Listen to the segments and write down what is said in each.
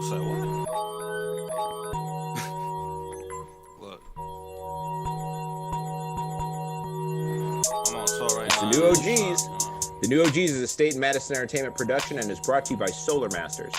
Say what? Look. I'm on tour right now. The New OGs. The New OGs is a State and Madison Entertainment production and is brought to you by Solar Masters.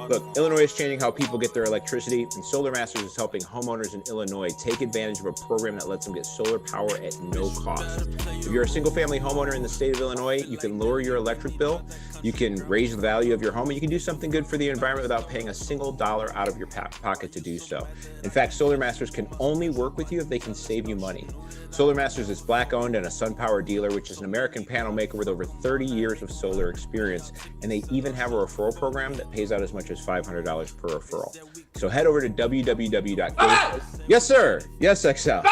Look, Illinois is changing how people get their electricity, and Solar Masters is helping homeowners in Illinois take advantage of a program that lets them get solar power at no cost. If you're a single-family homeowner in the state of Illinois, you can lower your electric bill, you can raise the value of your home, and you can do something good for the environment without paying a single dollar out of your pocket to do so. In fact, Solar Masters can only work with you if they can save you money. Solar Masters is Black-owned and a SunPower dealer, which is an American panel maker with over 30 years of solar experience, and they even have a referral program that pays out as much as $500 per referral. So head over to www.go. Yes, sir. Yes, XL.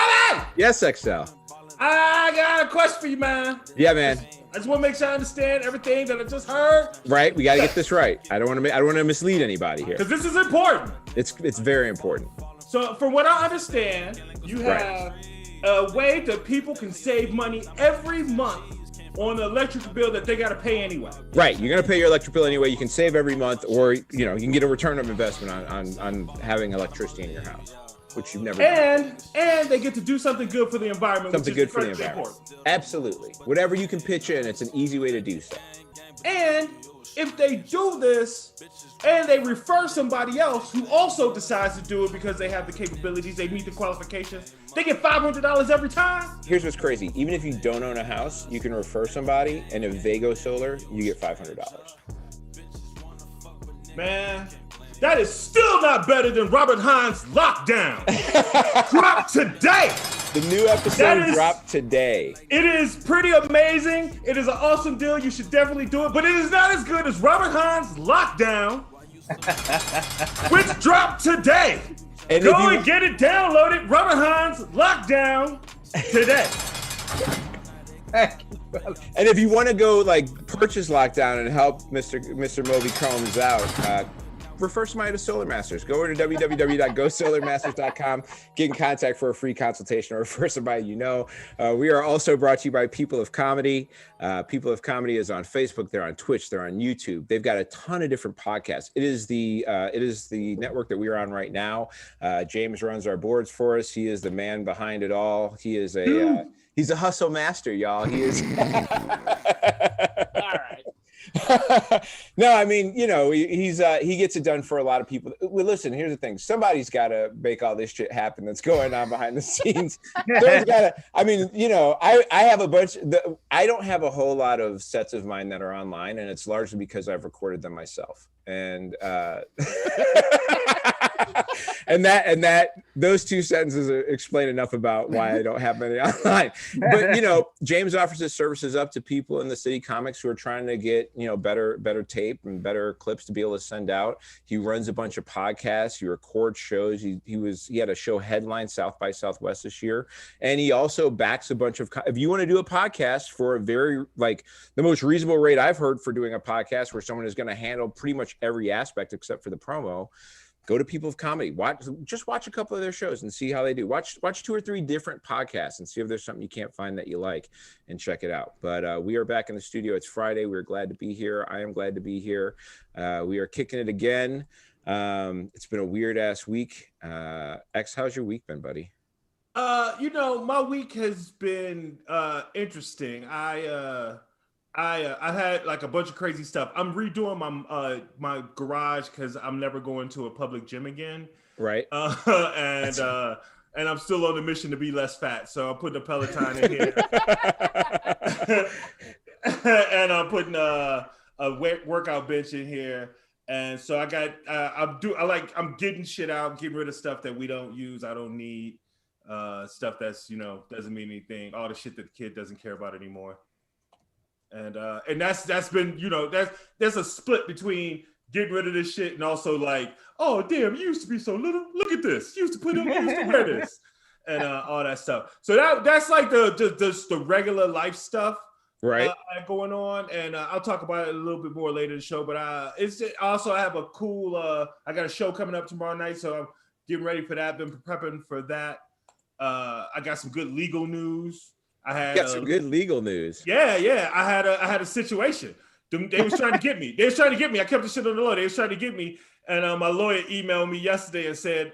Yes, XL. I got a question for you, man. Yeah, man. I just want to make sure I understand everything that I just heard. Right, we got to get this right. I don't want to mislead anybody here. Because this is important. It's very important. So, from what I understand, you have a way that people can save money every month on the electric bill that they got to pay anyway. Right, you're going to pay your electric bill anyway. You can save every month, or you can get a return of investment on having electricity in your house, which you've never done. And they get to do something good for the environment. Something good for the environment. Important. Absolutely. Whatever you can pitch in, it's an easy way to do so. And if they do this and they refer somebody else who also decides to do it because they have the capabilities, they meet the qualifications, they get $500 every time. Here's what's crazy. Even if you don't own a house, you can refer somebody, and if they go solar, you get $500. Man, that is still not better than Robert Hines' Lockdown. Drop today. The new episode dropped today. It is pretty amazing. It is an awesome deal. You should definitely do it. But it is not as good as Robert Hines' Lockdown, which dropped today. And Go and get it downloaded. Robert Hines' Lockdown today. And if you want to go purchase Lockdown and help Mr. Moby Combs out, refer somebody to Solar Masters. Go over to www.gosolarmasters.com, get in contact for a free consultation, or refer somebody you know. We are also brought to you by People of Comedy. People of Comedy is on Facebook. They're on Twitch. They're on YouTube. They've got a ton of different podcasts. It is the network that we are on right now. James runs our boards for us. He is the man behind it all. He is he's a hustle master, y'all. He is. All right. No, I mean, he gets it done for a lot of people. Well, listen, here's the thing. Somebody's got to make all this shit happen that's going on behind the scenes. I have a bunch. I don't have a whole lot of sets of mine that are online, and it's largely because I've recorded them myself. And and those two sentences explain enough about why I don't have many online. But James offers his services up to people in the city comics who are trying to get better tape and better clips to be able to send out. He runs a bunch of podcasts. He records shows. He had a show headline South by Southwest this year, and he also backs a bunch of. If you want to do a podcast for a very the most reasonable rate I've heard for doing a podcast where someone is going to handle pretty much every aspect except for the promo, go to People of Comedy. Watch a couple of their shows and see how they do. Watch 2 or 3 different podcasts and see if there's something you can't find that you like, and check it out. But we are back in the studio. It's Friday. We're glad to be here. I am glad to be here. We are kicking it again. It's been a weird ass week. X, how's your week been, buddy? My week has been interesting. I had a bunch of crazy stuff. I'm redoing my garage because I'm never going to a public gym again. Right. And I'm still on a mission to be less fat. So I'm putting a Peloton in here. And I'm putting a workout bench in here. And so I got I'm getting shit out, getting rid of stuff that we don't use, I don't need, stuff that's doesn't mean anything, all the shit that the kid doesn't care about anymore. And that's been, there's a split between getting rid of this shit and also oh damn, you used to be so little. Look at this. You used to wear this, and all that stuff. So that's the regular life stuff, right? Going on, and I'll talk about it a little bit more later in the show. But I have a cool. I got a show coming up tomorrow night, so I'm getting ready for that. Been prepping for that. I got some good legal news. I had some good legal news. Yeah. I had a situation. They was trying to get me. I kept the shit on the low. They was trying to get me. And my lawyer emailed me yesterday and said,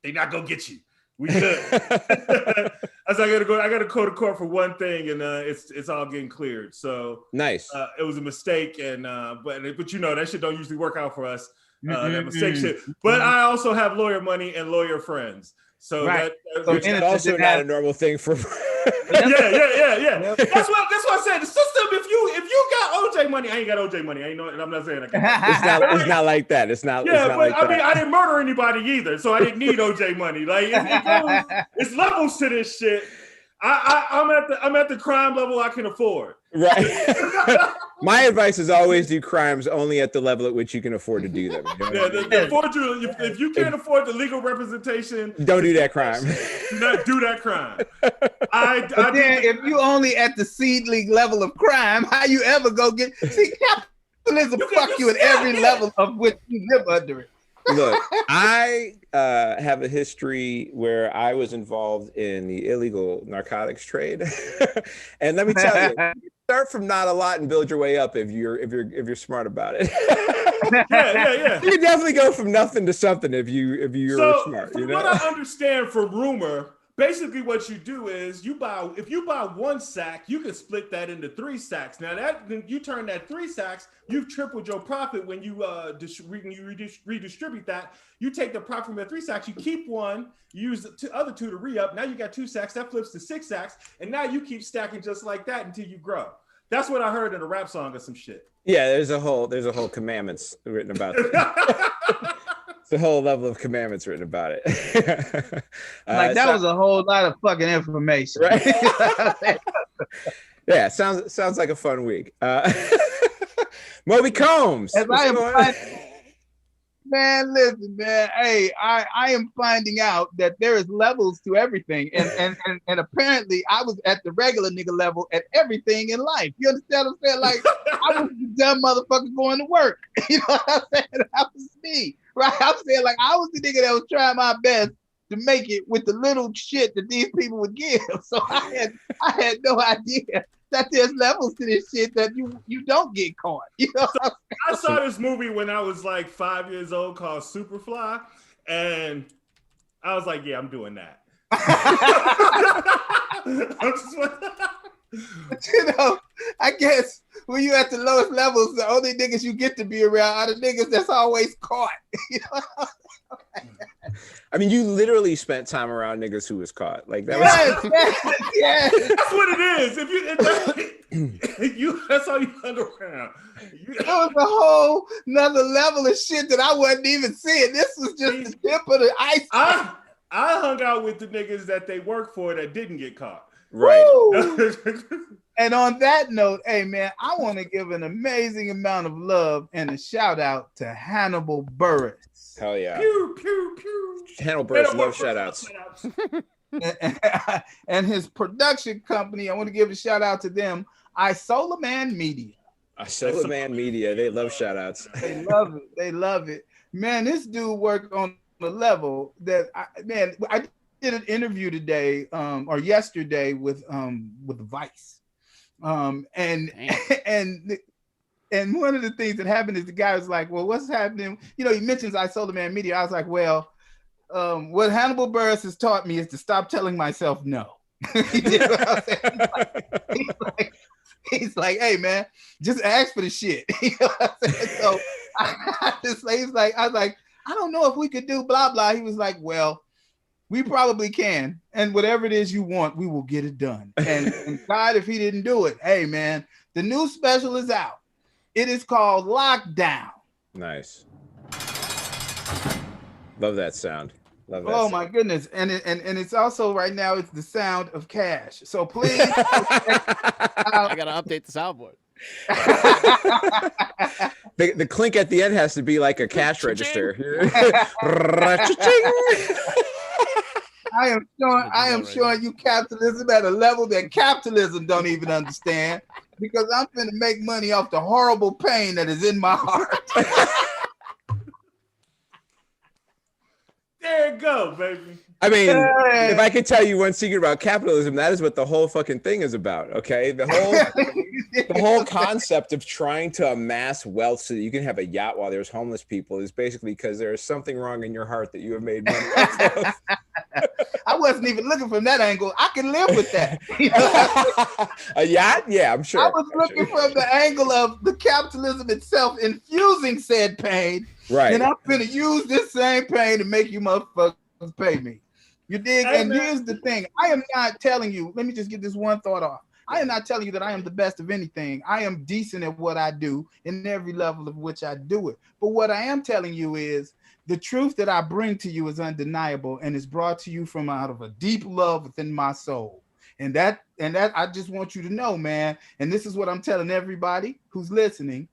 they not gonna get you. We good. I said, I gotta go to court for one thing, and it's all getting cleared. So nice. It was a mistake, and but you know that shit don't usually work out for us. That mistake shit. But I also have lawyer money and lawyer friends. So that's also not a normal thing for. yeah. That's what I said. The system. If you got OJ money, I ain't got OJ money. I ain't know, and I'm not saying I got it's not like that. It's not. Yeah, it's not but like I mean, I didn't murder anybody either, so I didn't need OJ money. Like it's levels to this shit. I'm at the crime level I can afford. Right. My advice is always do crimes only at the level at which you can afford to do them. You know if you can't afford the legal representation, don't do that crime. Do not do that crime. If you only at the seedling level of crime, how you ever go get? See, capitalism fuck you at every level of which you live under it. Look, I have a history where I was involved in the illegal narcotics trade, and let me tell you, start from not a lot and build your way up if you're smart about it. Yeah. You can definitely go from nothing to something if you're smart. From what I understand from rumor, basically what you do is if you buy one sack, you can split that into 3 sacks. Now you turn that 3 sacks, you've tripled your profit when you redistribute that. You take the profit from the 3 sacks, you keep one, you use the other 2 to re-up. Now you got 2 sacks, that flips to 6 sacks, and now you keep stacking just like that until you grow. That's what I heard in a rap song or some shit. Yeah, there's a whole commandments written about that. It's a whole level of commandments written about it. That was a whole lot of fucking information. Right? Yeah, sounds like a fun week. Moby Combs. Man, listen, man. Hey, I am finding out that there is levels to everything. And apparently I was at the regular nigga level at everything in life. You understand what I'm saying? Like, I was the dumb motherfucker going to work. You know what I'm saying? That was me. Right? I'm saying, like, I was the nigga that was trying my best to make it with the little shit that these people would give. So I had no idea that there's levels to this shit that you don't get caught. You know what I'm saying? I saw this movie when I was like 5 years old called Superfly, and I was like, yeah, I'm doing that. But you know, I guess when you at the lowest levels, the only niggas you get to be around are the niggas that's always caught. You know? I mean, you literally spent time around niggas who was caught. Like that was. Yes. That's what it is. That's all you hung around. That was a whole another level of shit that I wasn't even seeing. This was just the tip of the iceberg. I hung out with the niggas that they work for that didn't get caught. Right. And on that note, hey man, I want to give an amazing amount of love and a shout out to Hannibal Buress. Hell yeah. Pew, pew, pew. Hannibal Buress, love shout outs. And his production company, I want to give a shout out to them, Isola Man Media. Isola Man Media, they love shout outs. They love it. They love it. Man, this dude worked on the level that I did an interview today or yesterday with Vice. And one of the things that happened is the guy was like, well, what's happening? You know, he mentions Isola Man Media. I was like, well, what Hannibal Buress has taught me is to stop telling myself no. He did what I was saying. He's like, hey man, just ask for the shit. You know what I'm saying? So I was like, I don't know if we could do blah blah. He was like, well, we probably can, and whatever it is you want, we will get it done. And God, if he didn't do it, hey man, the new special is out. It is called Lockdown. Nice. Love that sound. Love that. Oh my goodness. And it's also right now, it's the sound of cash. So please I gotta update the soundboard. The clink at the end has to be like a cash register. I am showing you capitalism at a level that capitalism don't even understand, because I'm finna make money off the horrible pain that is in my heart. There you go, baby. I mean, if I could tell you one secret about capitalism, that is what the whole fucking thing is about. Okay, the whole concept of trying to amass wealth so that you can have a yacht while there's homeless people is basically because there is something wrong in your heart that you have made money off of. I wasn't even looking from that angle. I can live with that. A yacht? Yeah, I'm sure. I was looking from the angle of the capitalism itself infusing said pain. Right. And I'm going to use this same pain to make you motherfuckers pay me. You dig? And here's the thing. I am not telling you, let me just get this one thought off. I am not telling you that I am the best of anything. I am decent at what I do in every level of which I do it. But what I am telling you is the truth that I bring to you is undeniable and is brought to you from out of a deep love within my soul. And that I just want you to know, man. And this is what I'm telling everybody who's listening.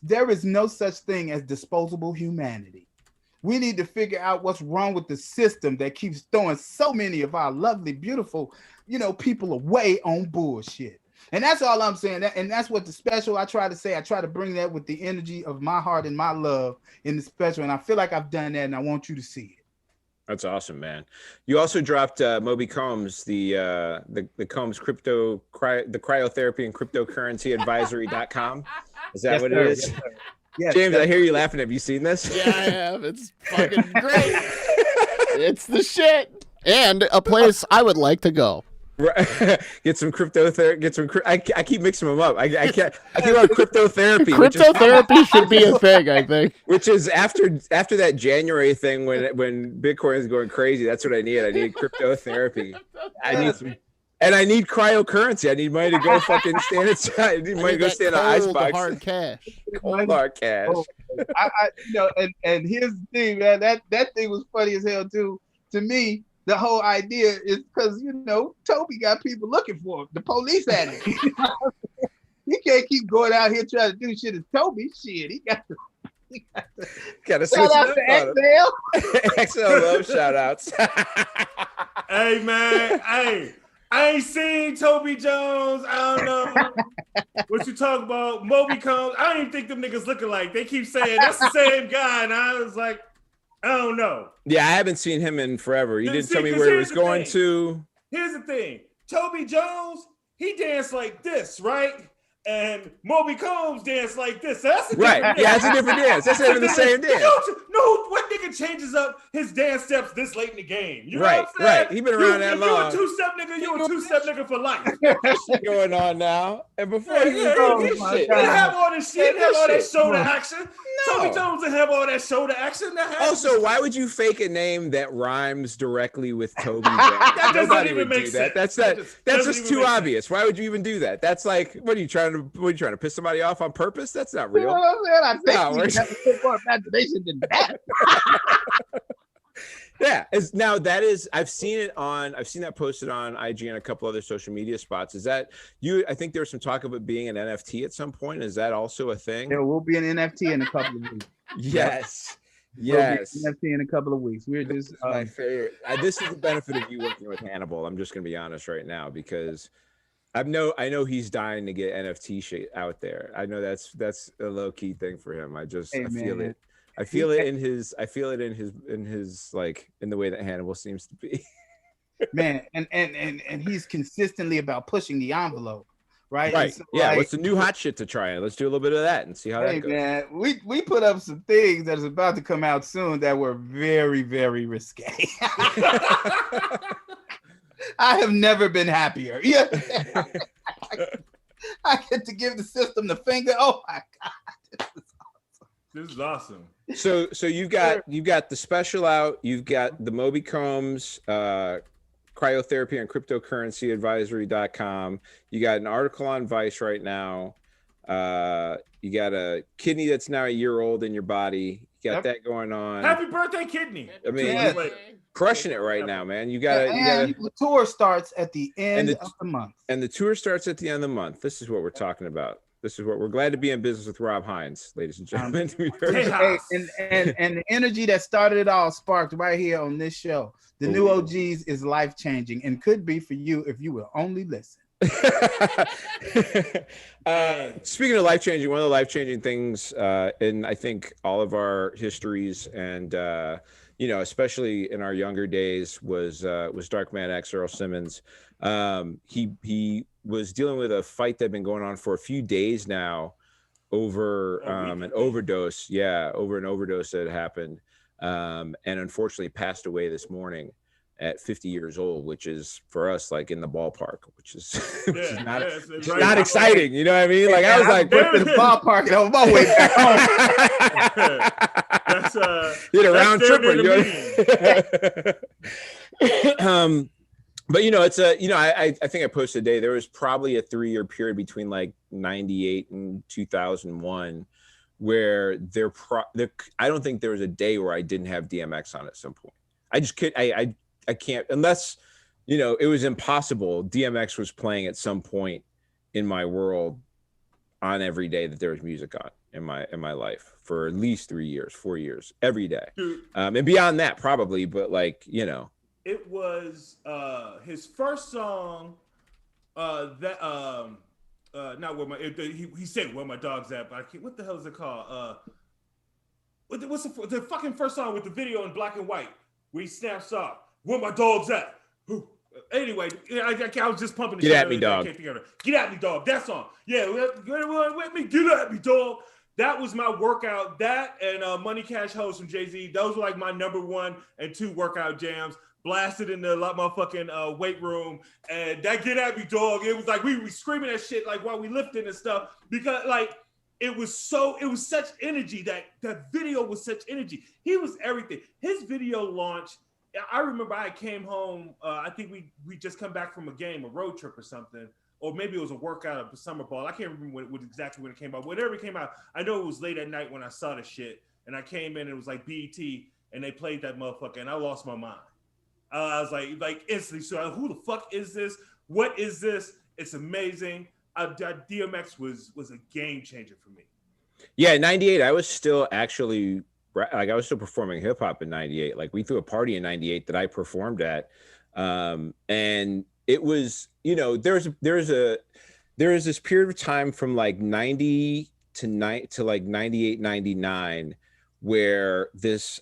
There is no such thing as disposable humanity. We need to figure out what's wrong with the system that keeps throwing so many of our lovely, beautiful, people away on bullshit. And that's all I'm saying. And that's what the special I try to say. I try to bring that with the energy of my heart and my love in the special. And I feel like I've done that, and I want you to see it. That's awesome, man. You also dropped Moby Combs, the Combs the cryotherapy and cryptocurrency advisory.com. Is that what it is? Yes, James, I hear you laughing. Have you seen this? Yeah, I have. It's fucking great. It's the shit. And a place I would like to go. Get some I keep mixing them up. I keep on cryptotherapy. Cryptotherapy should be a thing, I think. Which is after that January thing when Bitcoin is going crazy. That's what I need. I need cryptotherapy. I need some. And I need cryocurrency. I need money to go fucking stand inside. I need money to go stand on icebox. Hard cash. Cold hard cash. And here's the thing, man. That thing was funny as hell too. To me, the whole idea is because Toby got people looking for him. The police had it. He can't keep going out here trying to do shit as Toby. Shit, he got to shout out to XL. XL love shout outs. Hey man, I ain't seen Toby Jones. I don't know what you talk about. Moby Combs. I don't even think them niggas look alike. They keep saying that's the same guy, and I was like, I don't know. Yeah, I haven't seen him in forever. You didn't tell me where he was going to. Here's the thing. Toby Jones, he danced like this, right? And Moby Combs danced like this. So that's a right. Dance. Yeah, that's a different dance. That's not even the same dance. No, what nigga changes up his dance steps this late in the game? You know right, what I'm saying? Right. He been around that long. You a two-step nigga. You a two-step nigga for life. Shit going on now. And before he didn't have all this shit. He didn't have all that shoulder action. No. Toby Jones didn't have all that shoulder action. Also, why would you fake a name that rhymes directly with Toby Jones? That doesn't even make sense. That's just too obvious. Why would you even do that? That's like, what are you trying to piss somebody off on purpose? That's not real. You know what I'm saying? I think you have a bit more imagination than that. Yeah, I've seen that posted on IG and a couple other social media spots. Is that you? I think there was some talk of it being an NFT at some point. Is that also a thing? There will be an NFT in a couple of weeks. Yes. NFT in a couple of weeks. We're just my favorite. This is the benefit of you working with Hannibal. I'm just gonna be honest right now because I know he's dying to get NFT shit out there. I know that's a low key thing for him. I feel it. I feel it in his like in the way that Hannibal seems to be. Man, and he's consistently about pushing the envelope, right? Right. So, yeah. What's the new hot shit to try? Let's do a little bit of that and see how that goes. Man, we put up some things that is about to come out soon that were very, very risque. I have never been happier. Yeah. I get to give the system the finger. Oh my God. This is awesome. So you've got the special out, you've got the Moby Combs cryotherapy and cryptocurrency advisory.com. You got an article on Vice right now. You got a kidney that's now a year old in your body. You got that going on. Happy birthday, kidney. I mean, crushing it right now, man. The tour starts at the end of the month. And the tour starts at the end of the month. This is what we're talking about. This is what we're glad to be in business with Rob Hines, ladies and gentlemen. And the energy that started it all sparked right here on this show. The new OGs is life-changing and could be for you if you will only listen. Speaking of life-changing, one of the life-changing things in I think all of our histories and especially in our younger days, was Darkman X, Earl Simmons. He was dealing with a fight that had been going on for a few days now over an overdose. Yeah, over an overdose that had happened, and unfortunately passed away this morning at 50 years old, which is for us like in the ballpark, which is, not exciting. You know what I mean? Like I was like, went to the ballpark and on my way back home. That's hit a round tripper. But it's I think I posted today, there was probably a 3-year period between like 98 and 2001 where I don't think there was a day where I didn't have DMX on at some point. I just could, I can't, unless, it was impossible. DMX was playing at some point in my world on every day that there was music on in my life for at least 3 years, 4 years, every day. And beyond that probably, but like, it was his first song that not where he said where my dog's at, but I can't, what the hell is it called? What's the fucking first song with the video in black and white where he snaps off where my dog's at? Anyway, I was just pumping the Get shit at me, dog. Get at me, dog. That song. Yeah, with me. Get at me, dog. That was my workout. That and Money Cash Hoes from Jay-Z. Those were like my number 1 and 2 workout jams. Blasted in the motherfucking weight room, and that Get at me, dog. It was like we were screaming that shit like while we lifting and stuff, because like it was such energy. That video was such energy. He was everything. His video launch. I remember I came home. I think we just come back from a road trip or something, or maybe it was a workout of the summer ball. I can't remember what exactly when it came out. Whatever it came out, I know it was late at night when I saw the shit, and I came in and it was like BET, and they played that motherfucker, and I lost my mind. I was like instantly. So who the fuck is this? What is this? It's amazing. DMX was a game changer for me. Yeah, 98. I was still actually I was still performing hip hop in 98. Like we threw a party in 98 that I performed at. And it was, there is this period of time from like 90 to like 98, 99, where this,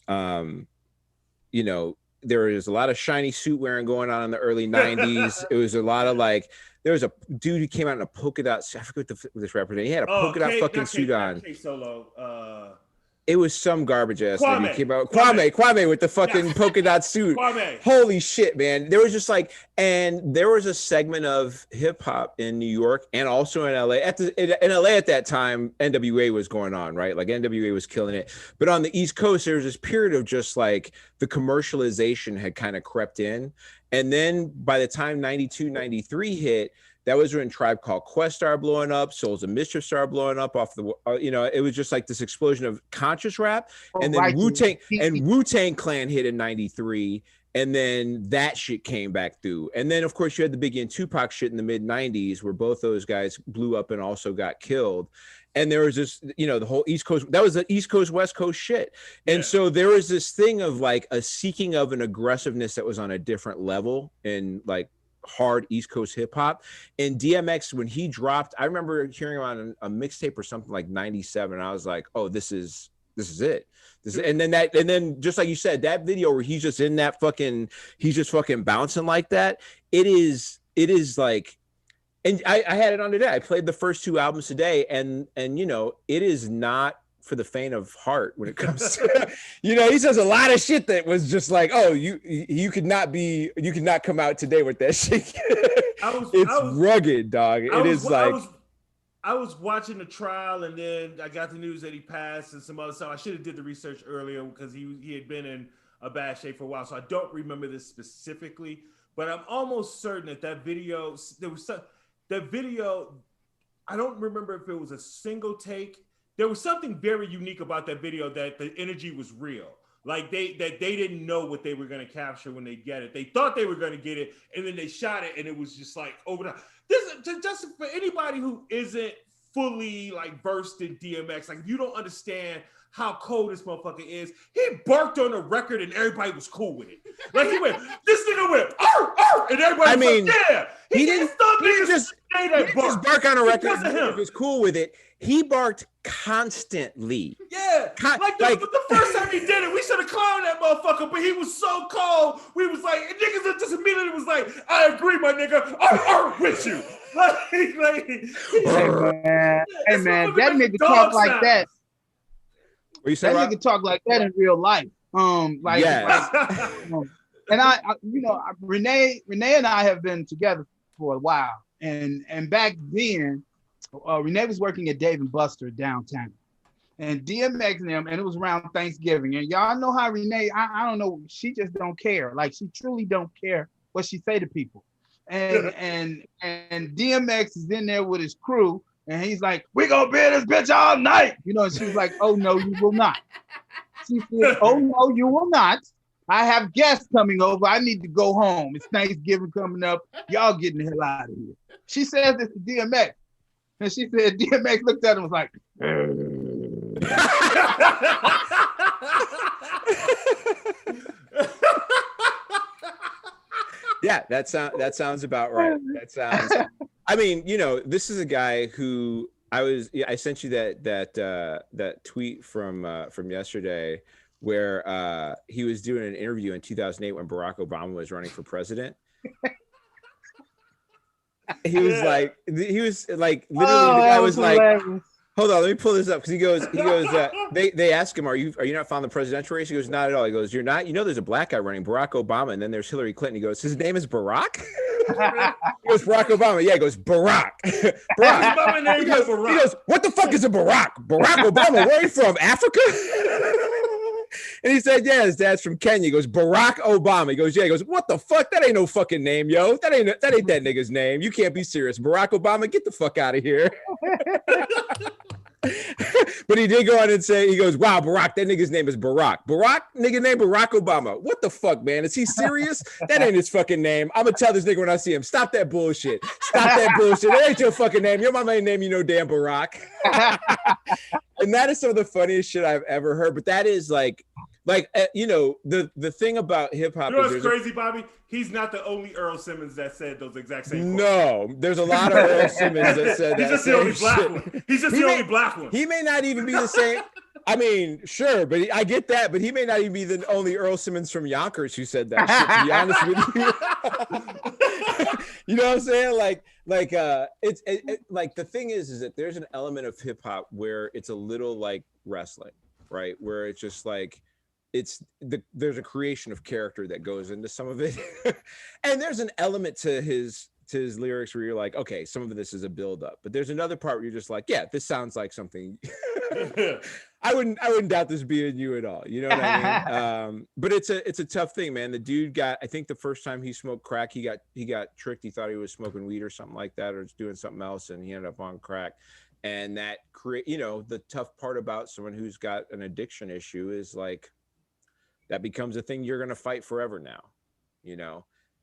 there was a lot of shiny suit wearing going on in the early 90s. It was a lot of like, there was a dude who came out in a polka dot. I forget what this rapper name. He had a polka dot fucking suit on. Solo. It was some garbage ass thing. He came out. Kwame with the fucking polka dot suit. Holy shit, man. There was just like, and there was a segment of hip hop in New York and also in LA. In LA at that time, NWA was going on, right? Like NWA was killing it. But on the East Coast, there was this period of just like the commercialization had kind of crept in. And then by the time 92, 93 hit, that was when Tribe Called Quest started blowing up, Souls of Mischief started blowing up off the, it was just like this explosion of conscious rap. And then Wu-Tang Clan hit in 93. And then that shit came back through. And then, of course, you had the Biggie and Tupac shit in the mid 90s where both those guys blew up and also got killed. And there was this, the whole East Coast, that was the East Coast, West Coast shit. And so there was this thing of like a seeking of an aggressiveness that was on a different level in like hard East Coast hip hop. And DMX, when he dropped, I remember hearing him on a mixtape or something like 97. And I was like, oh, this is it. And then just like you said, that video where he's just in that he's just fucking bouncing like that. It is like, and I had it on today. I played the first 2 albums today, and it is not for the faint of heart when it comes to, he says a lot of shit that was just like, oh, you could not come out today with that shit. It's rugged, dog. I was watching the trial, and then I got the news that he passed and some other stuff. I should have did the research earlier because he had been in a bad shape for a while. So I don't remember this specifically, but I'm almost certain that video, that video, I don't remember if it was a single take. There was something very unique about that video, that the energy was real. Like they didn't know what they were going to capture when they get it. They thought they were going to get it, and then they shot it, and it was just like over the. This just for anybody who isn't fully like versed in DMX, like if you don't understand how cold this motherfucker is, he barked on a record and everybody was cool with it. Like he went, this nigga went, arr, arr, and everybody was like, yeah. He didn't just bark on a record if it's cool with it. He barked constantly. Yeah, the first time he did it, we should have clowned that motherfucker, but he was so cold. We was like, niggas just immediately was like, I agree, my nigga. I'm with you. Hey man, that nigga talk like that. What you say, that nigga talk like that in real life. Yes. And Renee and I have been together for a while, and back then, Renee was working at Dave and Buster downtown, and DMX and them, and it was around Thanksgiving, and y'all know how Renee, I don't know, she just don't care, like she truly don't care what she say to people, and DMX is in there with his crew, and he's like, we gonna be in this bitch all night, and she was like, oh no, you will not. She said, oh no, you will not. I have guests coming over. I need to go home. It's Thanksgiving coming up. Y'all getting the hell out of here. She says this to DMX. And she said, DMX looked at him and was like, yeah, that sounds about right. That sounds, I mean, this is a guy who I sent you that tweet from yesterday where he was doing an interview in 2008 when Barack Obama was running for president. He was like, literally, the guy was like, hilarious. Hold on, let me pull this up, because he goes, they ask him, are you not found the presidential race? He goes, not at all. He goes, you're not, there's a black guy running, Barack Obama, and then there's Hillary Clinton. He goes, his name is Barack? He goes, Barack Obama. Yeah, he goes, Barack. Barack. He goes, what the fuck is a Barack? Barack Obama, where are you from, Africa? And he said, yeah, his dad's from Kenya. He goes, Barack Obama. He goes, yeah. He goes, what the fuck? That ain't no fucking name, yo. That ain't that nigga's name. You can't be serious. Barack Obama, get the fuck out of here. But he did go on and say, he goes, wow, Barack, that nigga's name is Barack. Barack, nigga named Barack Obama. What the fuck, man? Is he serious? That ain't his fucking name. I'm gonna tell this nigga when I see him, stop that bullshit. Stop that bullshit. That ain't your fucking name. Your mama ain't name you no damn Barack. And that is some of the funniest shit I've ever heard. But that is the thing about hip hop. You know what's crazy, Bobby? He's not the only Earl Simmons that said those exact same quotes. No, there's a lot of Earl Simmons that said that. He's just the only black one. He's just the only black one. He may not even be the same. I mean, sure, but I get that, but he may not even be the only Earl Simmons from Yonkers who said that shit, to be honest with you. You know what I'm saying? The thing is that there's an element of hip hop where it's a little like wrestling, right? Where it's just like, there's a creation of character that goes into some of it. And there's an element to his lyrics where you're like, okay, some of this is a build-up, but there's another part where you're just like, yeah, this sounds like something. I wouldn't doubt this being you at all. You know what I mean? But it's a tough thing, man. The dude I think the first time he smoked crack, he got tricked. He thought he was smoking weed or something like that, or doing something else, and he ended up on crack. And that the tough part about someone who's got an addiction issue is like, that becomes a thing you're going to fight forever now,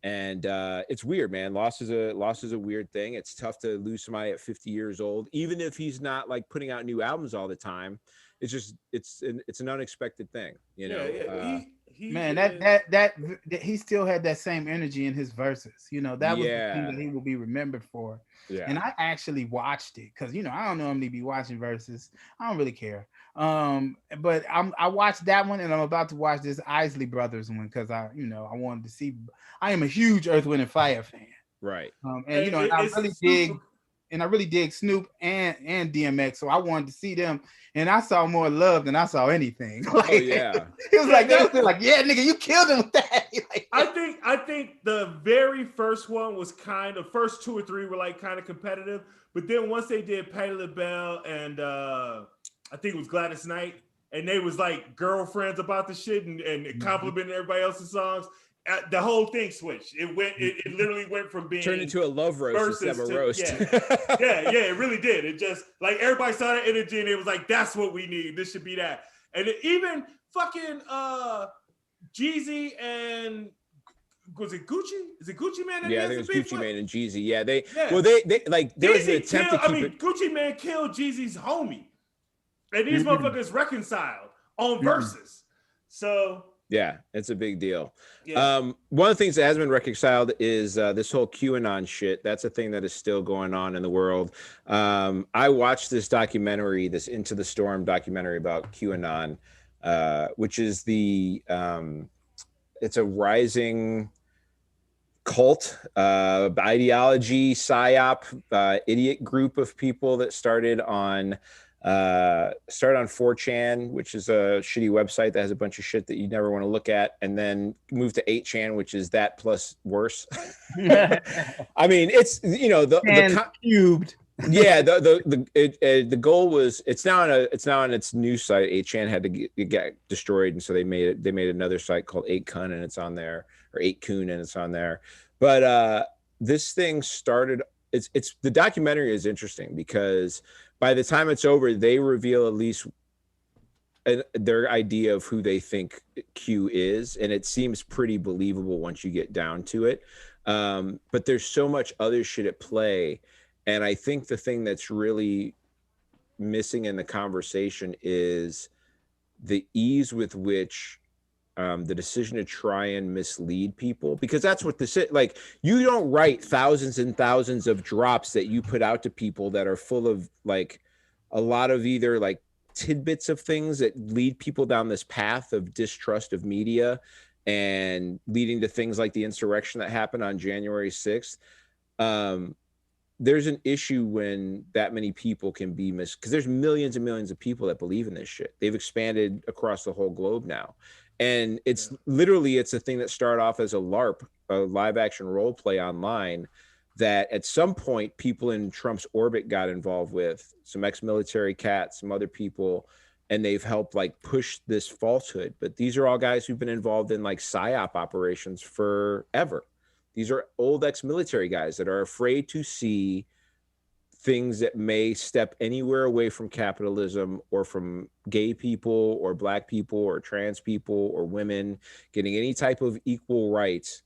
and it's weird, man. Loss is a weird thing. It's tough to lose somebody at 50 years old, even if he's not like putting out new albums all the time. It's just, it's an unexpected thing, Yeah. Man, that he still had that same energy in his verses. That was the thing that he will be remembered for. Yeah. And I actually watched it because I don't normally be watching verses. I don't really care. But I watched that one, and I'm about to watch this Isley Brothers one because I wanted to see. I am a huge Earth, Wind, and Fire fan. Right. And I really dig Snoop and DMX, so I wanted to see them, and I saw more love than I saw anything. Like, yeah. He was like, they were like, yeah, nigga, you killed him with that. I think the very first one was first two or three were like kind of competitive, but then once they did Patti LaBelle and I think it was Gladys Knight, and they was like girlfriends about the shit and complimenting everybody else's songs. The whole thing switched. It literally went from being turned into a love roast instead of a roast. Yeah, it really did. It just like everybody saw that energy and it was like, that's what we need. This should be that. And even fucking Jeezy and was it Gucci? Is it Gucci Mane? Yeah, I think it was Gucci Mane and Jeezy. Yeah, they like there was an attempt to keep it. Gucci Mane killed Jeezy's homie, and these motherfuckers reconciled on verses. So Yeah, it's a big deal. Yeah. One of the things that has been reconciled is this whole QAnon shit. That's a thing that is still going on in the world. I watched this documentary, this Into the Storm documentary about QAnon, which is it's a rising cult, ideology, psyop, idiot group of people that started on 4chan, which is a shitty website that has a bunch of shit that you never want to look at, and then moved to 8chan, which is that plus worse. I mean, it's the cubed. Yeah, the goal was it's now on its new site. 8chan had to get destroyed, and so they made another site called 8kun, and it's on there, or 8kun, and it's on there. But this thing started. It's the documentary is interesting because by the time it's over, they reveal at least their idea of who they think Q is, and it seems pretty believable once you get down to it. But there's so much other shit at play. And I think the thing that's really missing in the conversation is the ease with which the decision to try and mislead people, because that's what this is. Like, you don't write thousands and thousands of drops that you put out to people that are full of like a lot of either like tidbits of things that lead people down this path of distrust of media and leading to things like the insurrection that happened on January 6th. There's an issue when that many people can be because there's millions and millions of people that believe in this shit. They've expanded across the whole globe now. And it's literally, it's a thing that started off as a LARP, a live action role play online, that at some point people in Trump's orbit got involved with, some ex-military cats, some other people, and they've helped like push this falsehood. But these are all guys who've been involved in like PSYOP operations forever. These are old ex-military guys that are afraid to see things that may step anywhere away from capitalism or from gay people or black people or trans people or women getting any type of equal rights.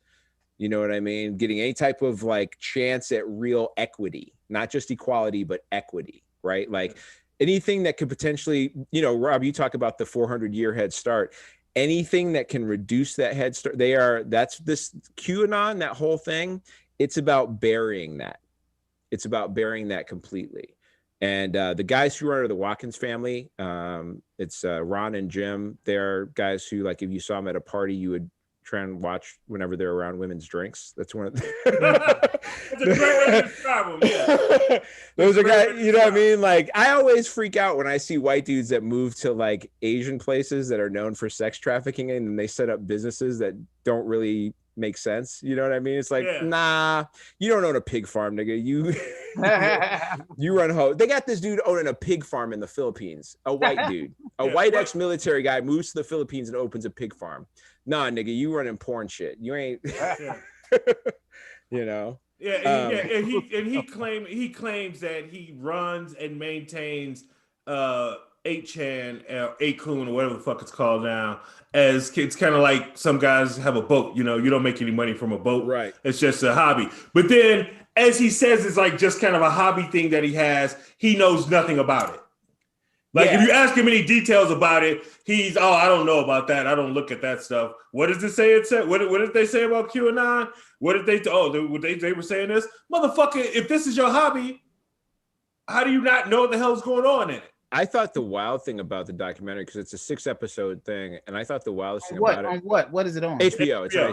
You know what I mean? Getting any type of like chance at real equity, not just equality, but equity, right? Like anything that could potentially, Rob, you talk about the 400-year head start. Anything that can reduce that head start, that's this QAnon, that whole thing. It's about burying that. It's about burying that completely. And the guys who are the Watkins family, it's Ron and Jim. They're guys who, like, if you saw them at a party, you would try and watch whenever they're around women's drinks. That's one of the That's a great way to describe them. Yeah. Those are guys, you know what I mean? Like, I always freak out when I see white dudes that move to like Asian places that are known for sex trafficking, and they set up businesses that don't really make sense. You know what I mean? It's like, nah, you don't own a pig farm, nigga. You run home. They got this dude owning a pig farm in the Philippines. A white dude, a white ex-military guy moves to the Philippines and opens a pig farm. Nah, nigga, you running porn shit. You ain't, you know. And he claims that he runs and maintains 8chan, 8kun, or whatever the fuck it's called now. As it's kind of like some guys have a boat. You don't make any money from a boat. Right. It's just a hobby. But then, as he says, it's like just kind of a hobby thing that he has. He knows nothing about it. Like, if you ask him any details about it, he's, I don't know about that. I don't look at that stuff. What does it say? It said, what did they say about QAnon? What did they? They were saying this, motherfucker. If this is your hobby, how do you not know what the hell's going on in it? I thought the wild thing about the documentary, because it's a 6-episode thing, and I thought the wildest thing about it. On what? What is it on? HBO. It's on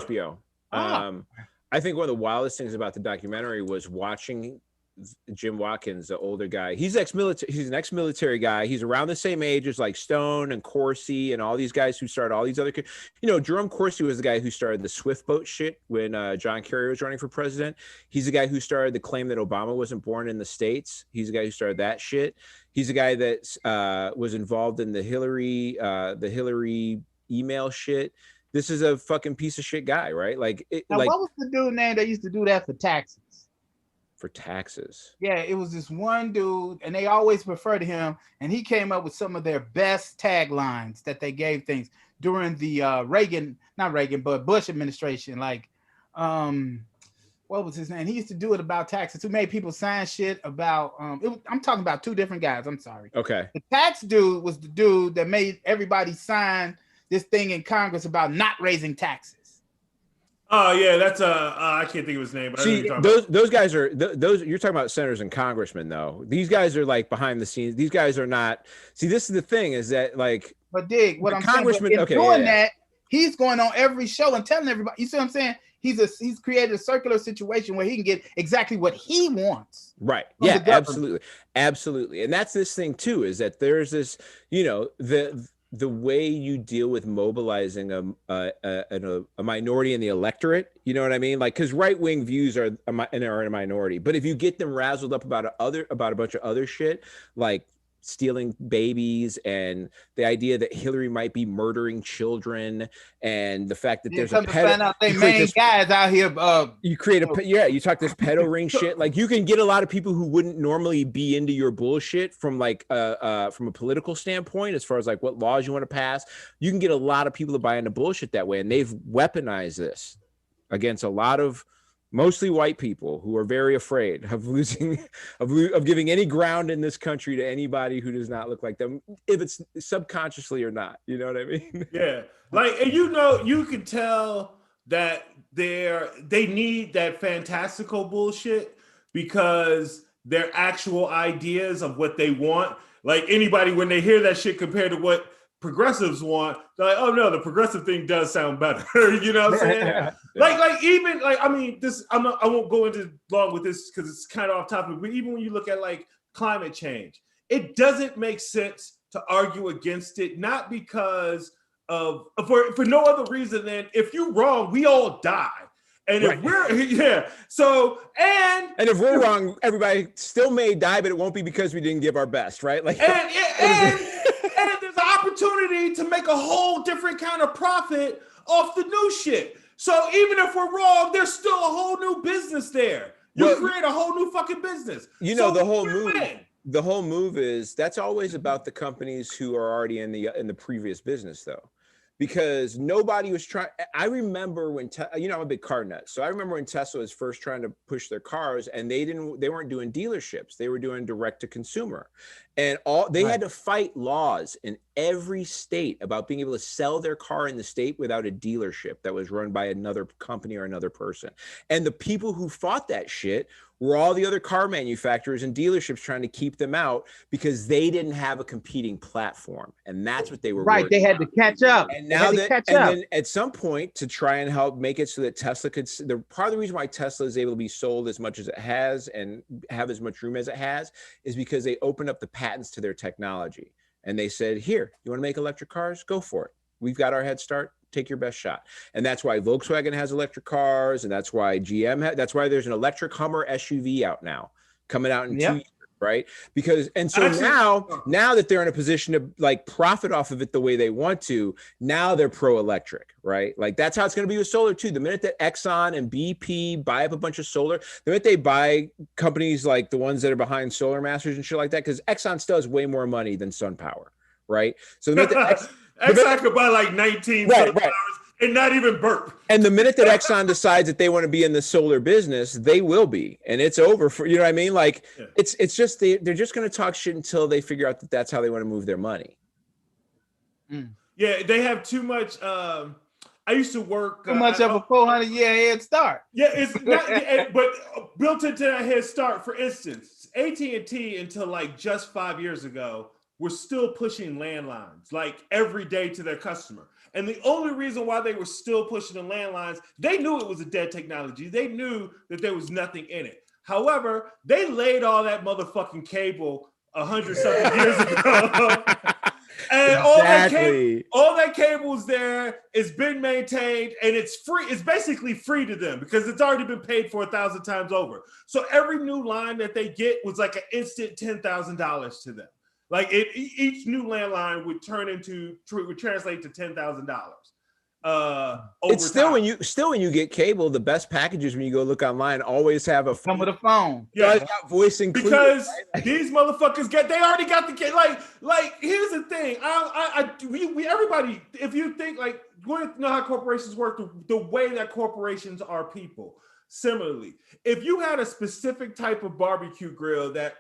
HBO. I think one of the wildest things about the documentary was watching Jim Watkins, the older guy. He's ex-military. He's an ex-military guy. He's around the same age as like Stone and Corsi and all these guys who started all these other. Jerome Corsi was the guy who started the Swift boat shit when John Kerry was running for president. He's the guy who started the claim that Obama wasn't born in the States. He's the guy who started that shit. He's the guy that was involved in the Hillary email shit. This is a fucking piece of shit guy, right? Like, what was the dude name that used to do that for taxes? For taxes. Yeah, it was this one dude, and they always refer to him, and he came up with some of their best taglines that they gave things during the Bush administration. Like, what was his name? He used to do it about taxes. Who made people sign shit about? I'm talking about two different guys. I'm sorry. Okay. The tax dude was the dude that made everybody sign this thing in Congress about not raising taxes. Oh yeah, that's I can't think of his name. But I know See, what you're talking about. those guys are those. You're talking about senators and congressmen, though. These guys are like behind the scenes. These guys are not. See, this is the thing: is that like. But Dig, what the I'm saying, congressman. in Okay, doing yeah. that, he's going on every show and telling everybody. You see what I'm saying? He's created a circular situation where he can get exactly what he wants. Right. from the Yeah, government. absolutely. Absolutely. And that's this thing too, is that there's this, you know, the way you deal with mobilizing a minority in the electorate, you know what I mean? Like, because right-wing views are in a minority, but if you get them razzled up about a bunch of other shit, like stealing babies and the idea that Hillary might be murdering children and the fact that there's a find out they main guys out here. You create you talk this pedo ring shit. Like you can get a lot of people who wouldn't normally be into your bullshit from like from a political standpoint, as far as like what laws you want to pass. You can get a lot of people to buy into bullshit that way, and they've weaponized this against a lot of mostly white people who are very afraid of losing, of giving any ground in this country to anybody who does not look like them, if it's subconsciously or not. You know what I mean? Yeah, like, and you know, you can tell that they need that fantastical bullshit because their actual ideas of what they want. Like anybody, when they hear that shit compared to what progressives want, they're like, oh no, the progressive thing does sound better. You know what I'm saying? Yeah. Like even like, I mean, this I won't go into long with this because it's kind of off topic, but even when you look at like climate change, it doesn't make sense to argue against it, not because of for no other reason than if you're wrong, we all die. And if we're and if we're wrong, everybody still may die, but it won't be because we didn't give our best, right? Like and there's an opportunity to make a whole different kind of profit off the new shit. So even if we're wrong, there's still a whole new business there. You create a whole new fucking business. You know, so the whole move is that's always about the companies who are already in the previous business, though. Because nobody was trying. I remember when I'm a big car nut, so I remember when Tesla was first trying to push their cars, and they weren't doing dealerships; they were doing direct to consumer, and they had to fight laws in every state about being able to sell their car in the state without a dealership that was run by another company or another person. And the people who fought that shit were all the other car manufacturers and dealerships trying to keep them out because they didn't have a competing platform, and that's what they were right. They had to catch up. And now then at some point to try and help make it so that Tesla could. Part of the reason why Tesla is able to be sold as much as it has and have as much room as it has is because they opened up the patents to their technology, and they said, "Here, you want to make electric cars? Go for it. We've got our head start. Take your best shot." And that's why Volkswagen has electric cars, and that's why GM that's why there's an electric Hummer SUV out now, coming out in 2 years, right? Because now that they're in a position to like profit off of it the way they want to, now they're pro-electric, right? Like that's how it's going to be with solar too. The minute that Exxon and BP buy up a bunch of solar, the minute they buy companies like the ones that are behind Solar Masters and shit like that, because Exxon still has way more money than SunPower, right? So the minute that Exxon could buy like 19 sunflowers and not even burp. And the minute that Exxon decides that they want to be in the solar business, they will be, and it's over for, you know what I mean? Like it's just they're just going to talk shit until they figure out that that's how they want to move their money. Yeah, they have too much. I used to work too much of a 400-year head start. Yeah, it's not, but built into that head start. For instance, AT&T until like just 5 years ago, we're still pushing landlines like every day to their customer. And the only reason why they were still pushing the landlines, they knew it was a dead technology. They knew that there was nothing in it. However, they laid all that motherfucking cable 100-something years ago. And all that cable's there. It's been maintained and it's free. It's basically free to them because it's already been paid for 1,000 times over. So every new line that they get was like an instant $10,000 to them. Like each new landline would translate to $10,000. It's still when you get cable, the best packages when you go look online always have a come with a phone. Yeah, got voice included. Because these motherfuckers they already got the like. Here's the thing, we everybody. If you think like, you want to know how corporations work, the way that corporations are people. similarly. If you had a specific type of barbecue grill that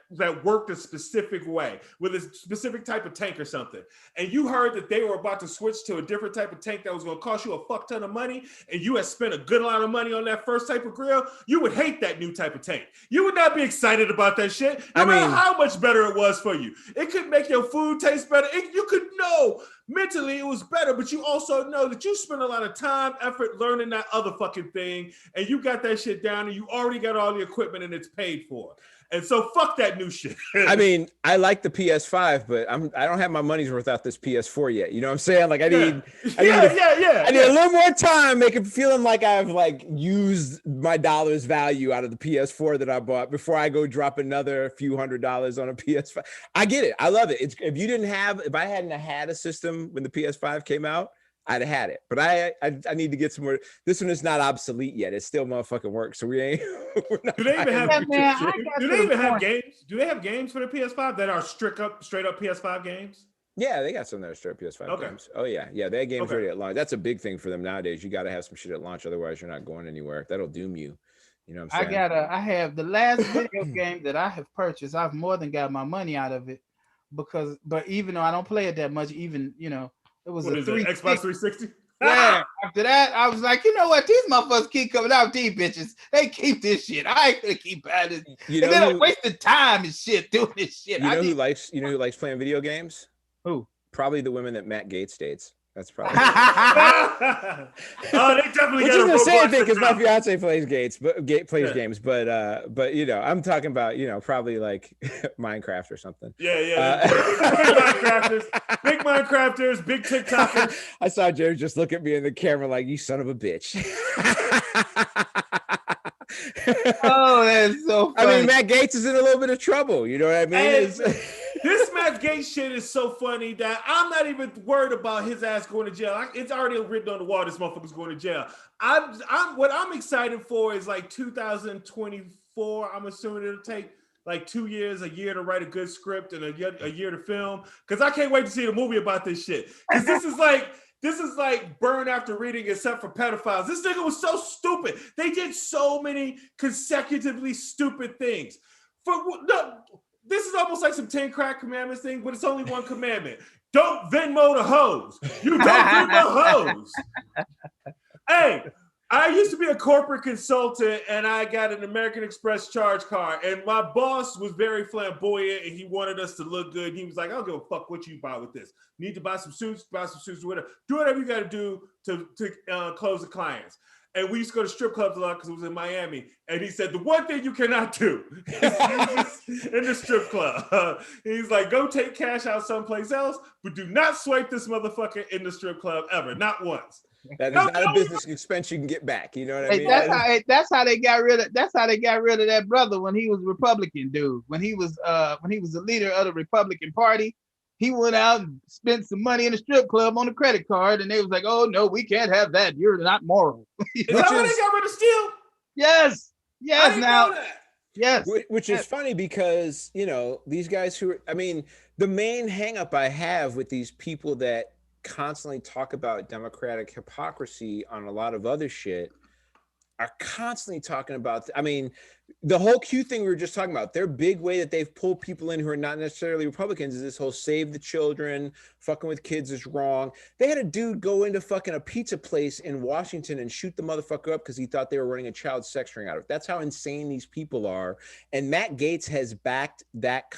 worked a specific way with a specific type of tank or something, and you heard that they were about to switch to a different type of tank that was going to cost you a fuck ton of money, and you had spent a good amount of money on that first type of grill, you would hate that new type of tank. You would not be excited about that shit, no matter how much better it was for you. It could make your food taste better. You could know mentally it was better, but you also know that you spent a lot of time, effort learning that other fucking thing, and you got that shit down, and you already got all the equipment, and it's paid for. And so fuck that new shit. I mean, I like the PS5, but I don't have my money's worth out this PS4 yet. You know what I'm saying? Like I need a little more time, making feeling like I've like used my dollar's value out of the PS4 that I bought before I go drop another few $100s on a PS5. I get it. I love it. If I hadn't had a system when the PS5 came out, I'd have had it, but I need to get some more. This one is not obsolete yet. It still motherfucking works. So we ain't. Do they even have games? Do they have games for the PS5 that are straight up PS5 games? Yeah, they got some that are straight PS5 games. Oh yeah, they have games ready at launch. That's a big thing for them nowadays. You got to have some shit at launch, otherwise you're not going anywhere. That'll doom you. You know what I'm saying? I have the last video game that I have purchased. I've more than got my money out of it but even though I don't play it that much, it was Xbox 360. Yeah. After that, I was like, you know what? These motherfuckers keep coming out with these bitches. They keep this shit. I ain't gonna keep buying this. And then I'm wasting time and shit doing this shit. Who likes playing video games? Who? Probably the women that Matt Gaetz dates. That's probably. They definitely. Which isn't the same thing because my fiance plays games, but I'm talking about probably like Minecraft or something. Yeah. Big Minecrafters, big TikTokers. I saw Jerry just look at me in the camera like, you son of a bitch. Oh, that's so funny. I mean, Matt Gaetz is in a little bit of trouble. You know what I mean? This Matt Gaetz shit is so funny that I'm not even worried about his ass going to jail. It's already written on the wall. This motherfucker's going to jail. What I'm excited for is like 2024. I'm assuming it'll take like 2 years, a year to write a good script and a year to film. Because I can't wait to see the movie about this shit. Because this is like Burn After Reading, except for pedophiles. This nigga was so stupid. They did so many consecutively stupid things. This is almost like some 10 crack commandments thing, but it's only one commandment. Don't Venmo the hoes. You don't Venmo hoes. Hey, I used to be a corporate consultant and I got an American Express charge card, and my boss was very flamboyant and he wanted us to look good. He was like, I don't give a fuck what you buy with this. Need to buy some suits, whatever. Do whatever you got to do to close the clients. And we used to go to strip clubs a lot because it was in Miami. And he said, the one thing you cannot do is use this in the strip club. He's like, go take cash out someplace else, but do not swipe this motherfucker in the strip club ever. Not once. That is not a business expense you can get back. You know what I mean? That's how they got rid of that brother when he was Republican dude. When he was the leader of the Republican Party. He went out and spent some money in a strip club on a credit card, and they was like, "Oh no, we can't have that. You're not moral." Is that why they got rid of Steele? Yes. Now, yes. Which is funny because these guys the main hang up I have with these people that constantly talk about democratic hypocrisy on a lot of other shit are constantly talking about. The whole Q thing we were just talking about, their big way that they've pulled people in who are not necessarily Republicans is this whole save the children, fucking with kids is wrong. They had a dude go into fucking a pizza place in Washington and shoot the motherfucker up because he thought they were running a child sex ring out of it. That's how insane these people are. And Matt Gaetz has backed that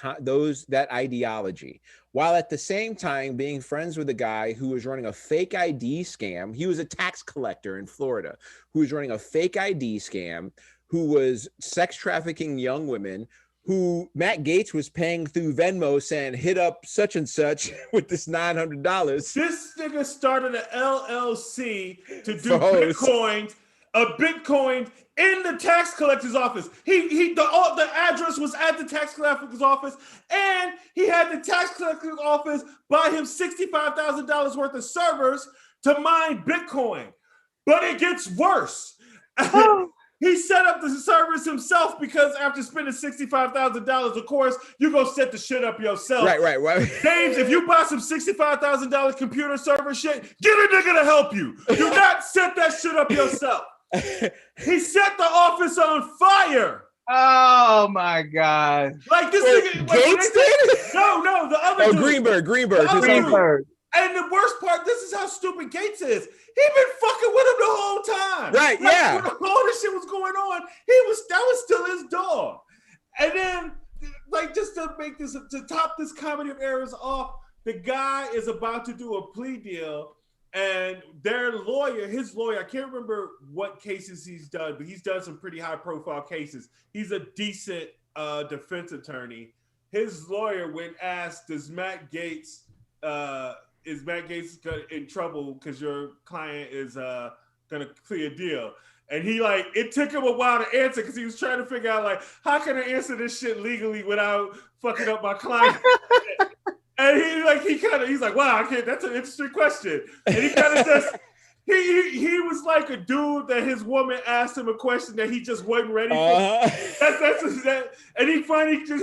ideology, while at the same time being friends with a guy who was running a fake ID scam. He was a tax collector in Florida who was running a fake ID scam, who was sex trafficking young women, who Matt Gaetz was paying through Venmo, saying, hit up such and such with this $900. This nigga started an LLC to do Bitcoin, a Bitcoin in the tax collector's office. The address was at the tax collector's office, and he had the tax collector's office buy him $65,000 worth of servers to mine Bitcoin. But it gets worse. He set up the servers himself because after spending $65,000, of course, you go set the shit up yourself. Right. James, if you buy some $65,000 computer server shit, get a nigga to help you. Do not set that shit up yourself. He set the office on fire. Oh my God. Like this nigga. Like, Gaetz did? no, the other dude. Greenberg. The other dude. Greenberg. And the worst part, this is how stupid Gaetz is. He been fucking with him the whole time. Right, like, yeah. When all this shit was going on, that was still his dog. And then, like, just to make this, to top this comedy of errors off, the guy is about to do a plea deal, and his lawyer, I can't remember what cases he's done, but he's done some pretty high profile cases. He's a decent defense attorney. His lawyer, when asked, is Matt Gaetz in trouble because your client is gonna clear a deal? And he it took him a while to answer because he was trying to figure out how can I answer this shit legally without fucking up my client. And he's like, wow, I can't. That's an interesting question. And he kind of just he was like a dude that his woman asked him a question that he just wasn't ready for. And he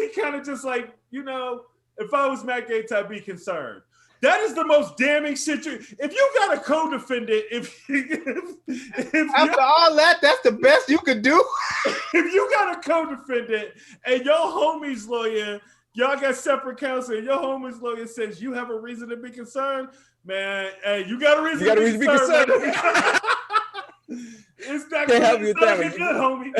kind of just if I was Matt Gaetz, I'd be concerned. That is the most damning shit. If you got a co-defendant, after all that, that's the best you could do. If you got a co-defendant and your homie's lawyer, y'all got separate counsel, and your homie's lawyer says you have a reason to be concerned, man. Hey, you got a reason to be concerned. It's not Can't help you with that good, homie.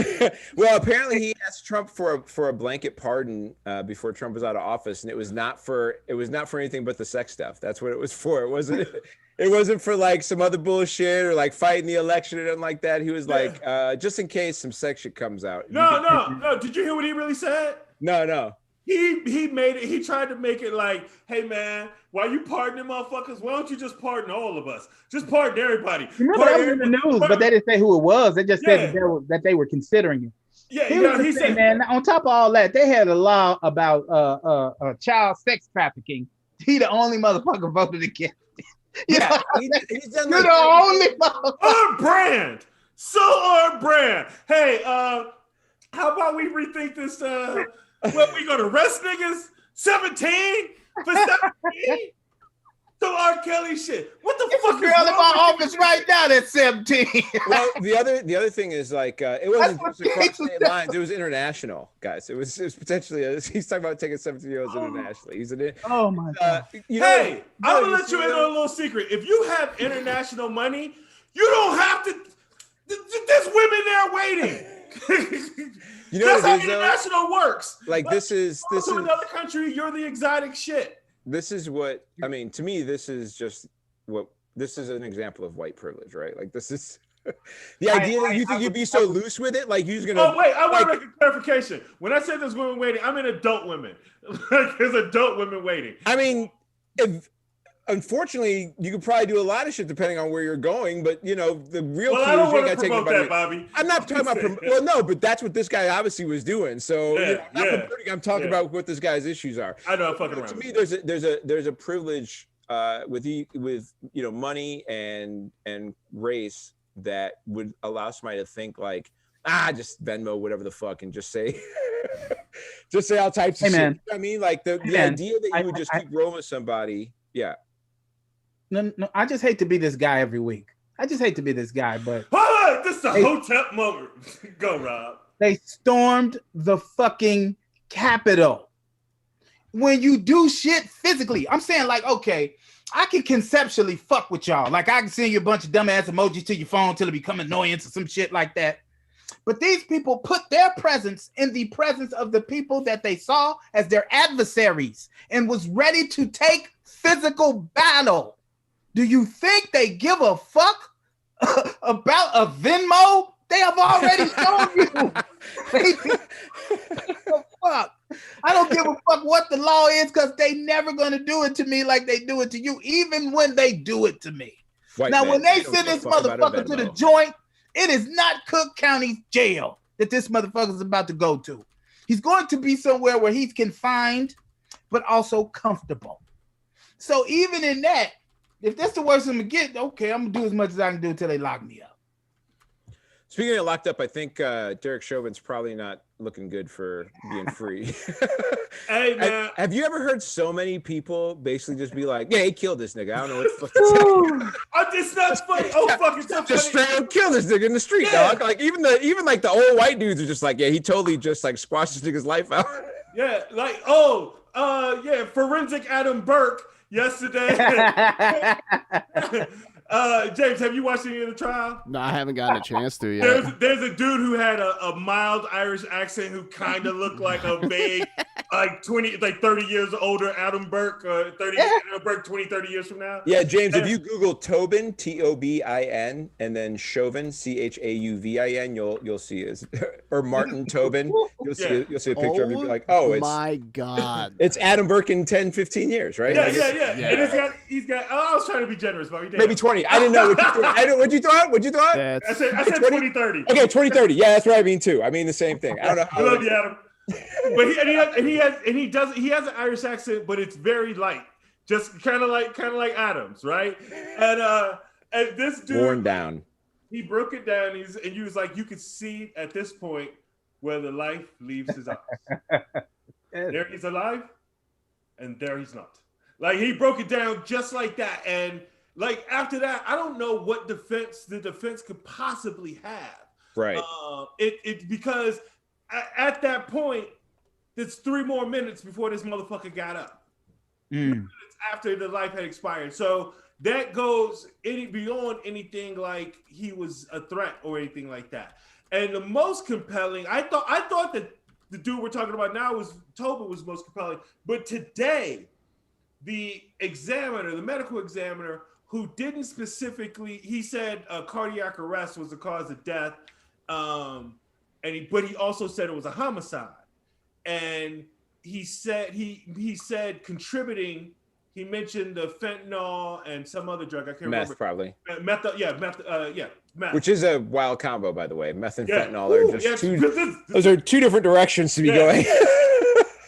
Well, apparently he asked Trump for a blanket pardon before Trump was out of office, and it was not for anything but the sex stuff. That's what it was for. It wasn't for some other bullshit or fighting the election or anything like that. He was just in case some sex shit comes out. No. Did you hear what he really said? No. He made it. He tried to make it hey man, why you pardoning motherfuckers? Why don't you just pardon all of us? Just pardon everybody. Remember that was in the news, but they didn't say who it was. They just said that they were considering it. Yeah, he said, man. On top of all that, they had a law about child sex trafficking. He the only motherfucker voted against it. Yeah, he's done You're the only motherfucker. On brand, so on brand. Hey, how about we rethink this? What, we gonna arrest niggas? 17 for 17? So R. Kelly shit. What the fuck is girl in my office right now that's 17? Well, the other thing is it wasn't just across state lines. It was international, guys. It was potentially he's talking about taking 17-year-olds internationally. He's oh my God. Hey, I'm gonna let you in on a little secret. If you have international money, you don't have to. There's women there waiting. You know that's how it is, international works. This is another country. You're the exotic shit. This is what I mean. To me, this is an example of white privilege, right? This is the idea that you think you'd be so loose with it, you're just gonna. Oh wait, I want to make a clarification. When I said there's women waiting, I mean adult women. There's adult women waiting. I mean, unfortunately, you could probably do a lot of shit depending on where you're going, but the real key I don't is want to promote that, Bobby. I'm not talking about well, no, but that's what this guy obviously was doing. So I'm talking about what this guy's issues are. I know, I'm fucking around. To me, there's a privilege with money and race that would allow somebody to think just Venmo whatever the fuck and just say all types of shit. You know what I mean, the idea that you would just keep rolling with somebody. Yeah. No, I just hate to be this guy every week. I just hate to be this guy, but this is a hotep moment. Go, Rob. They stormed the fucking Capitol. When you do shit physically, I'm saying okay, I can conceptually fuck with y'all. I can send you a bunch of dumbass emojis to your phone till it become annoyance or some shit like that. But these people put their presence in the presence of the people that they saw as their adversaries and was ready to take physical battle. Do you think they give a fuck about a Venmo? They have already shown you. Fuck. I don't give a fuck what the law is because they never gonna do it to me like they do it to you, even when they do it to me. When they send this motherfucker to the joint, it is not Cook County jail that this motherfucker is about to go to. He's going to be somewhere where he's confined, but also comfortable. So even in that, if that's the worst I'm gonna get, okay, I'm gonna do as much as I can do until they lock me up. Speaking of locked up, I think Derek Chauvin's probably not looking good for being free. Hey man, Have you ever heard so many people basically just be like, "Yeah, he killed this nigga. I don't know what the fuck to say." it's not funny. Oh fuck, it's so Just funny. straight up kill this nigga in the street, Yeah. dog. Like even like the old white dudes are just like, "Yeah, he totally just like squashed this nigga's life out." Yeah, like yeah, forensic Adam Burke yesterday. James, have you watched any of the trial? No, I haven't gotten a chance to yet. There's a dude who had a mild Irish accent who kind of looked like a vague, like 30 years older Adam Burke, 30 years from now. Yeah, James, if you Google Tobin, Tobin, and then Chauvin, Chauvin, you'll see his, or Martin Tobin, you'll see a picture of him. You'll be like, oh, it's my God, it's Adam Burke in 10, 15 years, right? Yeah, Like, yeah. And he's got. Oh, I was trying to be generous, but he did. maybe 20. I didn't know what you thought. What'd you thought? What'd you thought? I said 2030. Okay, 2030. Yeah, that's what I mean too. I mean the same thing. I don't know I how. love you, Adam. But he has an Irish accent, but it's very light, just kind of like Adam's, right? And this dude Worn down. He broke it down. And he was like, you could see at this point where the life leaves his eyes. There he's alive, and there he's not. Like he broke it down just like that. And like after that, I don't know what the defense could possibly have. Right. Because at that point, it's 3 more minutes before this motherfucker got up. Minutes after the life had expired. So that goes beyond anything like he was a threat or anything like that. And the most compelling, I thought that the dude we're talking about now Tobin was most compelling. But today, the medical examiner, who didn't specifically, he said cardiac arrest was the cause of death, but he also said it was a homicide, and he said contributing. He mentioned the fentanyl and some other drug. I can't remember. Meth, probably. Meth. Which is a wild combo, by the way. Meth and fentanyl are just those are 2 different directions to be going.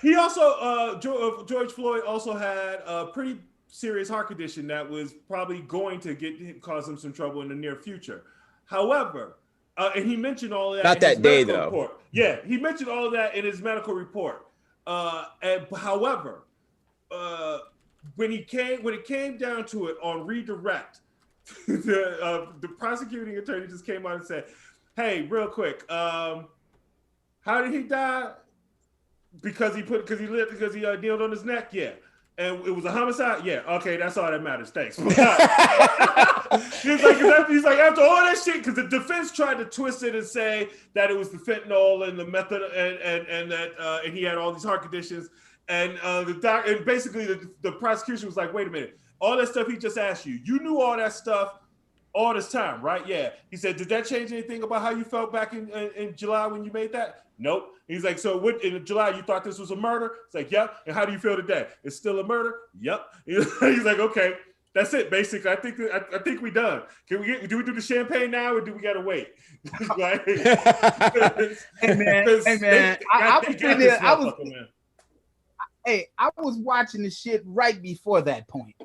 He also, George Floyd also had a pretty serious heart condition that was probably going to cause him some trouble in the near future. However, and he mentioned all that. Not in that his day, medical though. Report. Yeah, he mentioned all of that in his medical report. However, when it came down to it on redirect, the prosecuting attorney just came out and said, "Hey, real quick, how did he die? Because he kneeled on his neck, yeah. And it was a homicide, yeah. Okay, that's all that matters. Thanks." He's like after all that shit, because the defense tried to twist it and say that it was the fentanyl and the method and that and he had all these heart conditions, and basically the prosecution was like, wait a minute, all that stuff he just asked you knew all that stuff all this time, right? Yeah. He said, did that change anything about how you felt back in July when you made that? Nope. He's like, so what, in July you thought this was a murder? It's like, yep. And how do you feel today? It's still a murder? Yep. He's like, okay, that's it. Basically, I think we done. Do we do the champagne now, or do we gotta wait? Like, Hey man, I was watching the shit right before that point.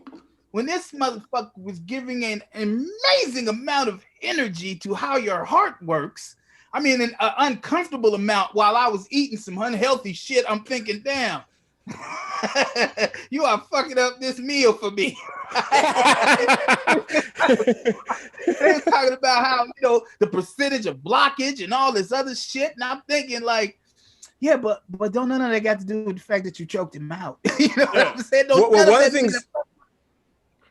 When this motherfucker was giving an amazing amount of energy to how your heart works, I mean, an uncomfortable amount while I was eating some unhealthy shit, I'm thinking, damn, you are fucking up this meal for me. They're talking about how, the percentage of blockage and all this other shit, and I'm thinking like, yeah, but don't none of that got to do with the fact that you choked him out. What I'm saying?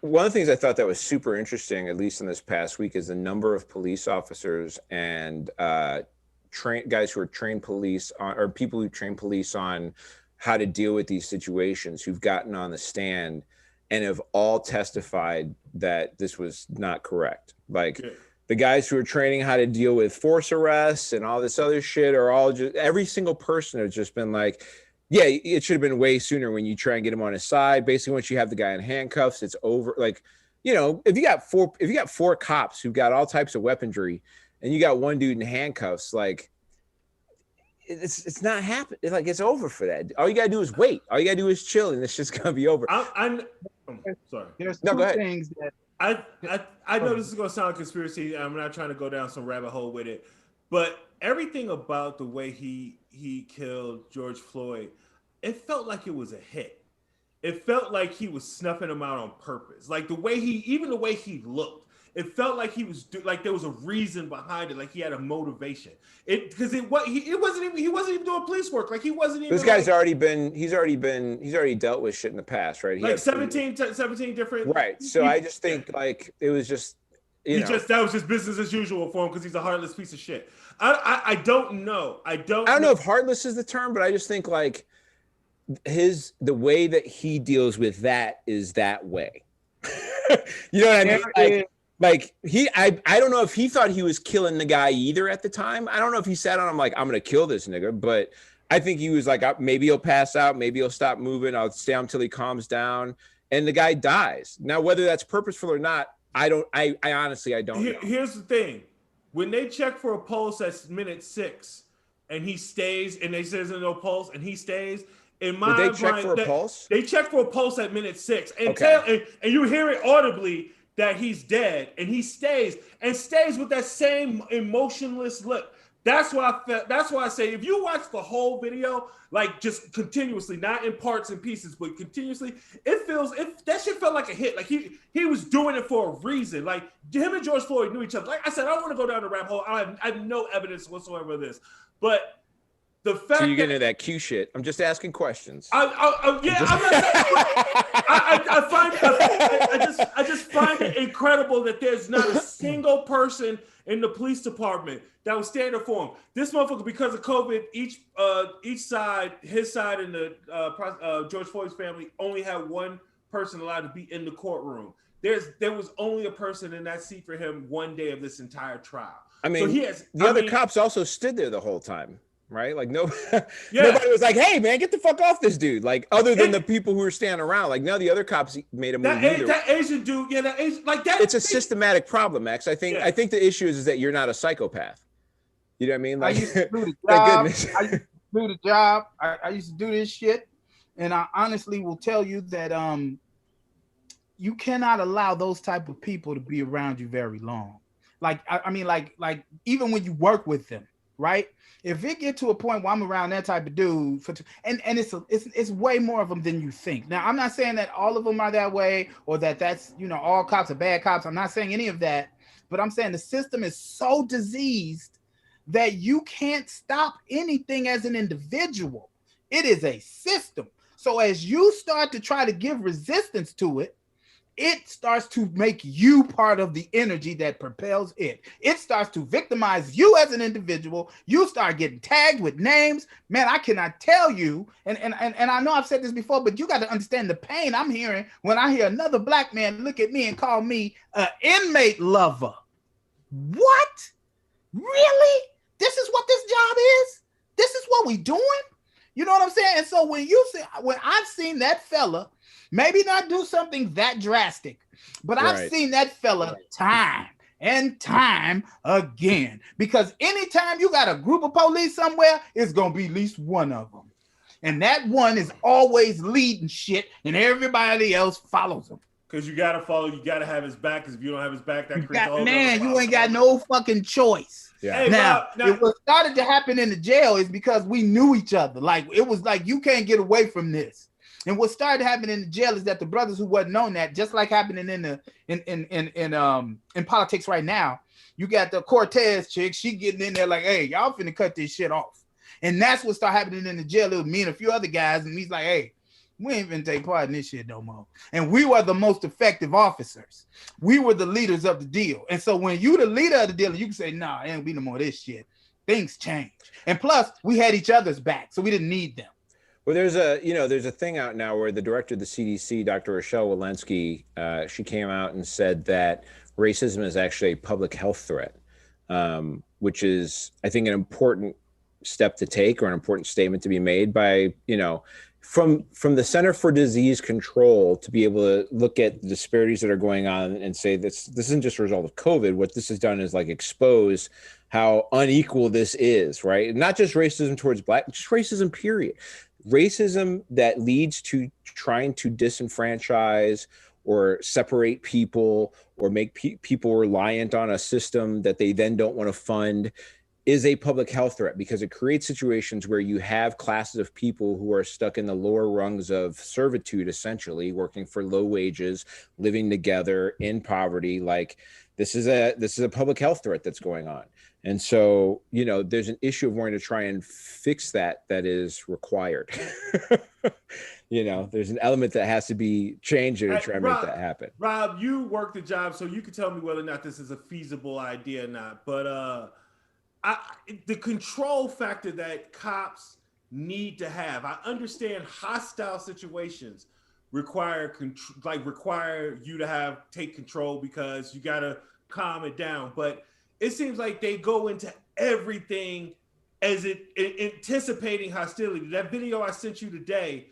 One of the things I thought that was super interesting, at least in this past week, is the number of police officers and guys who are trained police or people who train police on how to deal with these situations who've gotten on the stand and have all testified that this was not correct. Like the guys who are training how to deal with force arrests and all this other shit are all just, every single person has just been like, yeah, it should have been way sooner when you try and get him on his side. Basically, once you have the guy in handcuffs, it's over. Like, if you got four cops who've got all types of weaponry, and you got one dude in handcuffs, like, it's not happening. Like, it's over for that. All you gotta do is wait. All you gotta do is chill, and it's just gonna be over. I'm sorry. There's go ahead. things I know this is gonna sound like conspiracy. I'm not trying to go down some rabbit hole with it, but everything about the way he killed George Floyd, it felt like it was a hit. It felt like he was snuffing him out on purpose. Like the way he looked, it felt like like there was a reason behind it. Like he had a motivation. He wasn't even doing police work. Like he wasn't even. This guy's he's already dealt with shit in the past, right? He like had 17 different. Right. So I just think like it was just. That was just business as usual for him because he's a heartless piece of shit. I don't know. I don't know if heartless is the term, but I just think like the way that he deals with that is that way. You know what I mean? I don't know if he thought he was killing the guy either at the time. I don't know if he sat on him like, I'm gonna kill this nigga, but I think he was like, maybe he'll pass out, maybe he'll stop moving, I'll stay until he calms down, and the guy dies. Now, whether that's purposeful or not, I honestly don't know. Here's the thing. When they check for a pulse at minute 6 and he stays and they says there's no pulse and he stays, in my mind, they check for a pulse? They check for a pulse at minute 6 and okay. and you hear it audibly that he's dead and he stays with that same emotionless look. That's why I say if you watch the whole video, like just continuously, not in parts and pieces, but continuously, that shit felt like a hit. Like he was doing it for a reason. Like him and George Floyd knew each other. Like I said, I don't want to go down the rabbit hole. I have no evidence whatsoever of this. But the fact so you get into that Q shit. I'm just asking questions. I'm not saying, I just find it incredible that there's not a single person in the police department that was standing for him. This motherfucker, because of COVID, each side, his side and the George Floyd's family only had one person allowed to be in the courtroom. There was only a person in that seat for him one day of this entire trial. I mean, the other cops also stood there the whole time. Right? Like nobody was like, hey man, get the fuck off this dude. Like other than the people who were standing around. Like now the other cops made a move. That Asian dude, that Asian, like that. It's a systematic problem, Max. I think the issue is that you're not a psychopath. You know what I mean? Like I used to do the job. I used to do this shit. And I honestly will tell you that you cannot allow those type of people to be around you very long. Like I mean, like even when you work with them, right? If it get to a point where I'm around that type of dude, and it's way more of them than you think. Now, I'm not saying that all of them are that way or that's all cops are bad cops. I'm not saying any of that, but I'm saying the system is so diseased that you can't stop anything as an individual. It is a system. So as you start to try to give resistance to it, it starts to make you part of the energy that propels it. It starts to victimize you as an individual. You start getting tagged with names. Man, I cannot tell you, and I know I've said this before, but you got to understand the pain I'm hearing when I hear another black man look at me and call me an inmate lover. What? Really? This is what this job is? This is what we doing? You know what I'm saying? And so when I've seen that fella, maybe not do something that drastic, but I've seen that fella time and time again. Because anytime you got a group of police somewhere, it's going to be at least one of them. And that one is always leading shit and everybody else follows him. Because you got to follow, you got to have his back. Because if you don't have his back, that creates a whole you ain't got no fucking choice. Yeah. Hey, now, Bob, what started to happen in the jail is because we knew each other. Like, it was like, you can't get away from this. And what started happening in the jail is that the brothers who wasn't known that, just like happening in politics right now, you got the Cortez chick, she getting in there like, hey, y'all finna cut this shit off. And that's what started happening in the jail. It was me and a few other guys, and he's like, hey, we ain't finna take part in this shit no more. And we were the most effective officers. We were the leaders of the deal. And so when you the leader of the deal, you can say, nah, it ain't be no more of this shit. Things change. And plus, we had each other's back, so we didn't need them. Well, there's a thing out now where the director of the CDC, Dr. Rochelle Walensky, she came out and said that racism is actually a public health threat, which is, I think, an important step to take or an important statement to be made by, from the Center for Disease Control to be able to look at the disparities that are going on and say this isn't just a result of COVID. What this has done is like expose how unequal this is, right? Not just racism towards Black, just racism, period. Racism that leads to trying to disenfranchise or separate people or make people reliant on a system that they then don't want to fund is a public health threat, because it creates situations where you have classes of people who are stuck in the lower rungs of servitude, essentially working for low wages, living together in poverty. Like this is a public health threat that's going on. And so, there's an issue of wanting to try and fix that is required. There's an element that has to be changed to try and make that happen. Rob, you work the job, so you can tell me whether or not this is a feasible idea or not. But the control factor that cops need to have, I understand hostile situations require you to take control because you got to calm it down. But it seems like they go into everything as anticipating hostility. That video I sent you today,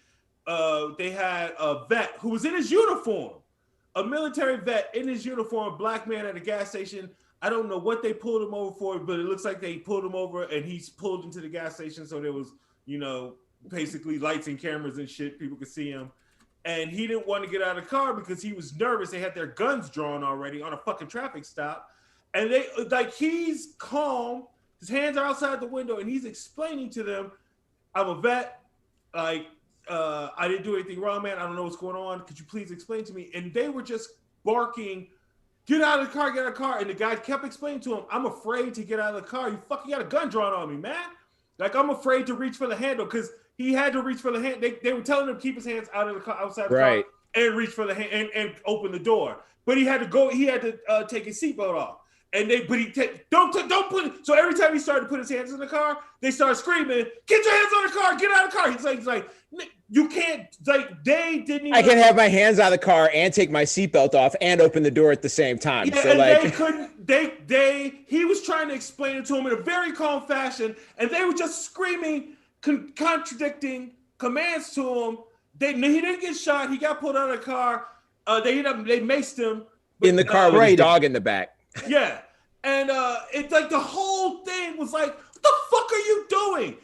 they had a vet who was in his uniform, a military vet in his uniform, black man at a gas station. I don't know what they pulled him over for, but it looks like they pulled him over and he's pulled into the gas station. So there was, basically lights and cameras and shit. People could see him. And he didn't want to get out of the car because he was nervous. They had their guns drawn already on a fucking traffic stop. And he's calm. His hands are outside the window and he's explaining to them, I'm a vet. I didn't do anything wrong, man. I don't know what's going on. Could you please explain to me? And they were just barking, get out of the car, get out of the car. And the guy kept explaining to him, I'm afraid to get out of the car. You fucking got a gun drawn on me, man. Like, I'm afraid to reach for the handle because he had to reach for the hand. They were telling him to keep his hands out of the car, outside the car, and reach for the hand and open the door. But he had to take his seatbelt off. And don't put it. So every time he started to put his hands in the car, they started screaming, get your hands on the car, get out of the car. He's like, you can't, they didn't even. I can have my hands out of the car and take my seatbelt off and open the door at the same time. Yeah, so and like, they couldn't, he was trying to explain it to him in a very calm fashion, and they were just screaming, contradicting commands to him. He didn't get shot. He got pulled out of the car. They maced him. In the car with his dog in the back. Yeah. And it's like the whole thing was like, what the fuck are you doing?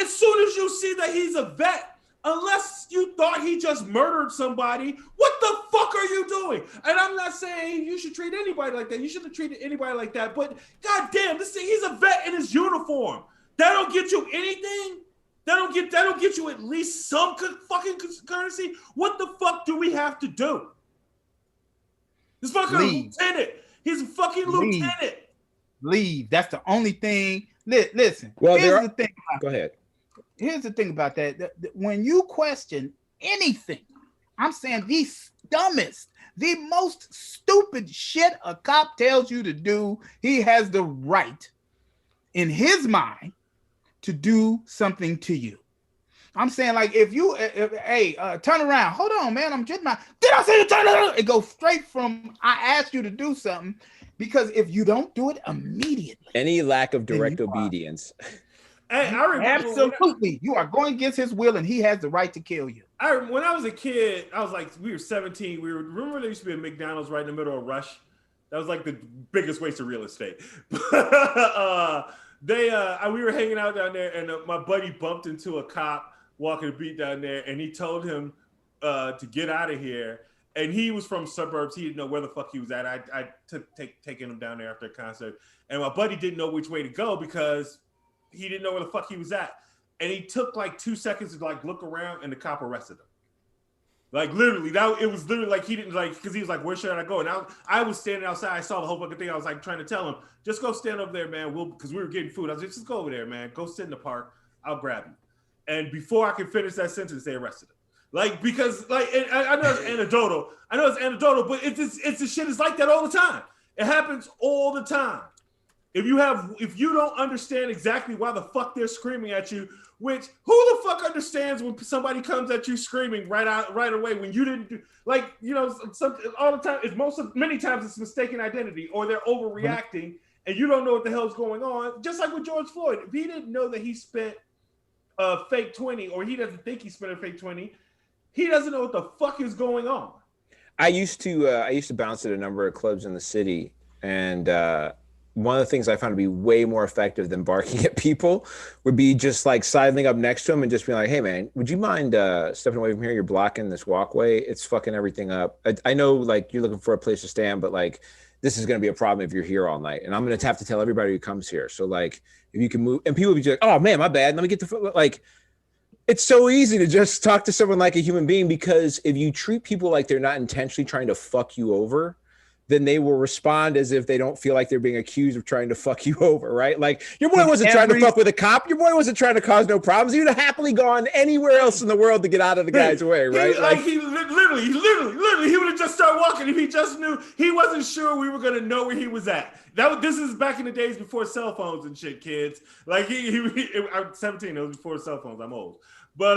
As soon as you see that he's a vet, unless you thought he just murdered somebody, what the fuck are you doing? And I'm not saying you should treat anybody like that. You shouldn't have treated anybody like that. But goddamn, he's a vet in his uniform. That don't get you anything. That don't get you at least some fucking courtesy. What the fuck do we have to do? This fucking lieutenant. He's a fucking lieutenant. Leave. That's the only thing. Listen. Well, here's the thing. Go ahead. Here's the thing about that. When you question anything, I'm saying the dumbest, the most stupid shit a cop tells you to do, he has the right in his mind to do something to you. I'm saying, like, if you, turn around. Hold on, man. I'm just did I say to turn around? It goes straight from, I asked you to do something, because if you don't do it immediately. Any lack of direct obedience. Absolutely. You are going against his will, and he has the right to kill you. When I was a kid, I was like, we were 17. Remember there used to be a McDonald's right in the middle of Rush? That was like the biggest waste of real estate. We were hanging out down there, and my buddy bumped into a cop walking the beat down there, and he told him to get out of here. And he was from suburbs. He didn't know where the fuck he was at. I took taking him down there after a concert, and my buddy didn't know which way to go because he didn't know where the fuck he was at. And he took like 2 seconds to like look around, and the cop arrested him. Like literally, it was literally like he didn't like, because he was like, where should I go? And I was standing outside. I saw the whole fucking thing. I was like trying to tell him, just go stand over there, man. Because we were getting food. I was like, just go over there, man. Go sit in the park. I'll grab you. And before I could finish that sentence, they arrested him. Like, because like, I know it's anecdotal. But it's the shit is like that all the time. It happens all the time. If you don't understand exactly why the fuck they're screaming at you, which who the fuck understands when somebody comes at you screaming right away when you didn't do, like, all the time, many times it's mistaken identity, or they're overreacting and you don't know what the hell's going on. Just like with George Floyd, if he didn't know that he spent a fake 20, or he doesn't think he spent a fake 20, he doesn't know what the fuck is going on. I used to bounce at a number of clubs in the city, and one of the things I found to be way more effective than barking at people would be just like sidling up next to them and just being like, hey man, would you mind stepping away from here? You're blocking this walkway. It's fucking everything up. I know like you're looking for a place to stand, but like this is going to be a problem if you're here all night. And I'm going to have to tell everybody who comes here. So like if you can move, and people would be like, oh man, my bad. Let me get the foot. Like, it's so easy to just talk to someone like a human being, because if you treat people like they're not intentionally trying to fuck you over, then they will respond as if they don't feel like they're being accused of trying to fuck you over, right? Like, your boy wasn't trying to fuck with a cop. Your boy wasn't trying to cause no problems. You'd have happily gone anywhere else in the world to get out of the guy's way, right? He literally, he would have just started walking if he just knew. He wasn't sure we were going to know where he was at. This is back in the days before cell phones and shit, kids. Like, I'm 17, it was before cell phones. I'm old. But,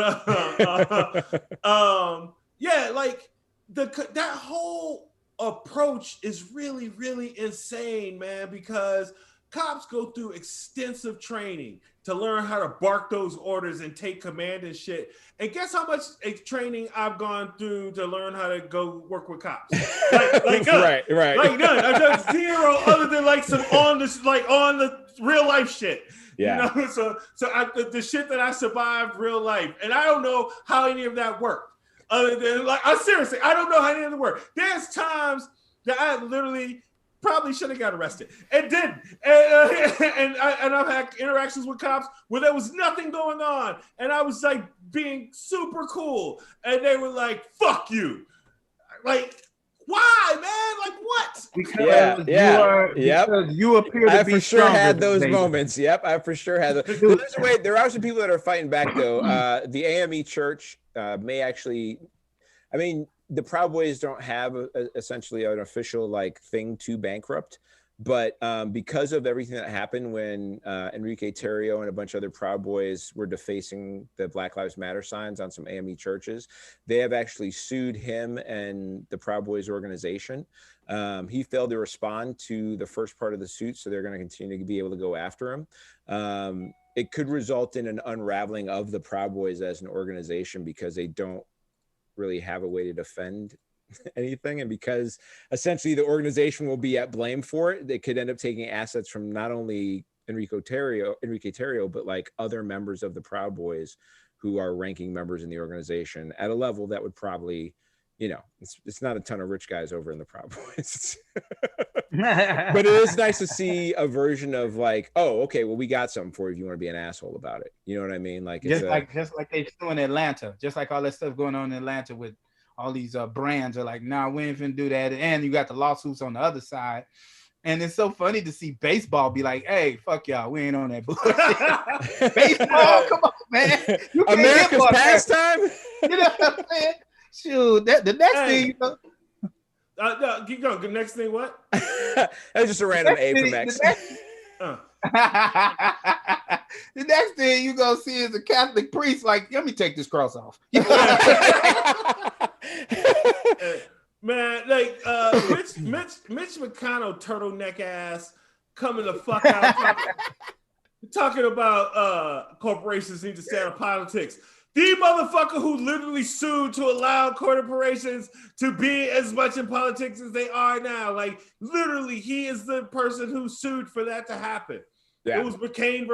yeah, like, that whole approach is really, really insane, man, because cops go through extensive training to learn how to bark those orders and take command and shit. And guess how much training I've gone through to learn how to go work with cops? Like none. right. Like none. I've done zero other than like some on the real life shit. Yeah. You know, so the shit that I survived real life, and I don't know how any of that worked. Other than like, seriously, I don't know how any of it worked. There's times that I literally probably should have got arrested and didn't. And I've had interactions with cops where there was nothing going on, and I was like being super cool, and they were like, "Fuck you," like. Why, man? Like what? Because you appear to be for sure had those than moments. Yep, I for sure had those. There are some people that are fighting back though. The AME Church may actually, I mean, the Proud Boys don't have essentially an official like thing to bankrupt, but because of everything that happened when Enrique Tarrio and a bunch of other Proud Boys were defacing the Black Lives Matter signs on some AME churches, they have actually sued him and the Proud Boys organization. He failed to respond to the first part of the suit, so they're going to continue to be able to go after him. It could result in an unraveling of the Proud Boys as an organization because they don't really have a way to defend anything, and because essentially the organization will be at blame for it, they could end up taking assets from not only Enrique Tarrio, but like other members of the Proud Boys who are ranking members in the organization at a level that would probably, you know, it's not a ton of rich guys over in the Proud Boys. But it is nice to see a version of like, oh, okay, well, we got something for you if you want to be an asshole about it. You know what I mean? Like just like they do in Atlanta, just like all that stuff going on in Atlanta with all these brands are like, nah, we ain't finna do that. And you got the lawsuits on the other side. And it's so funny to see baseball be like, hey, fuck y'all, we ain't on that bullshit. Baseball, come on, man. America's pastime. You know what I'm saying? Shoot, the next thing, you know. Keep going. The next thing, what? That was just a random A from X. The next thing you gonna see is a Catholic priest like, let me take this cross off. Man, like Mitch McConnell turtleneck ass coming the fuck out talking about corporations need to stay out of politics. The motherfucker who literally sued to allow corporations to be as much in politics as they are now. Like, literally, he is the person who sued for that to happen. Yeah. It was McConnell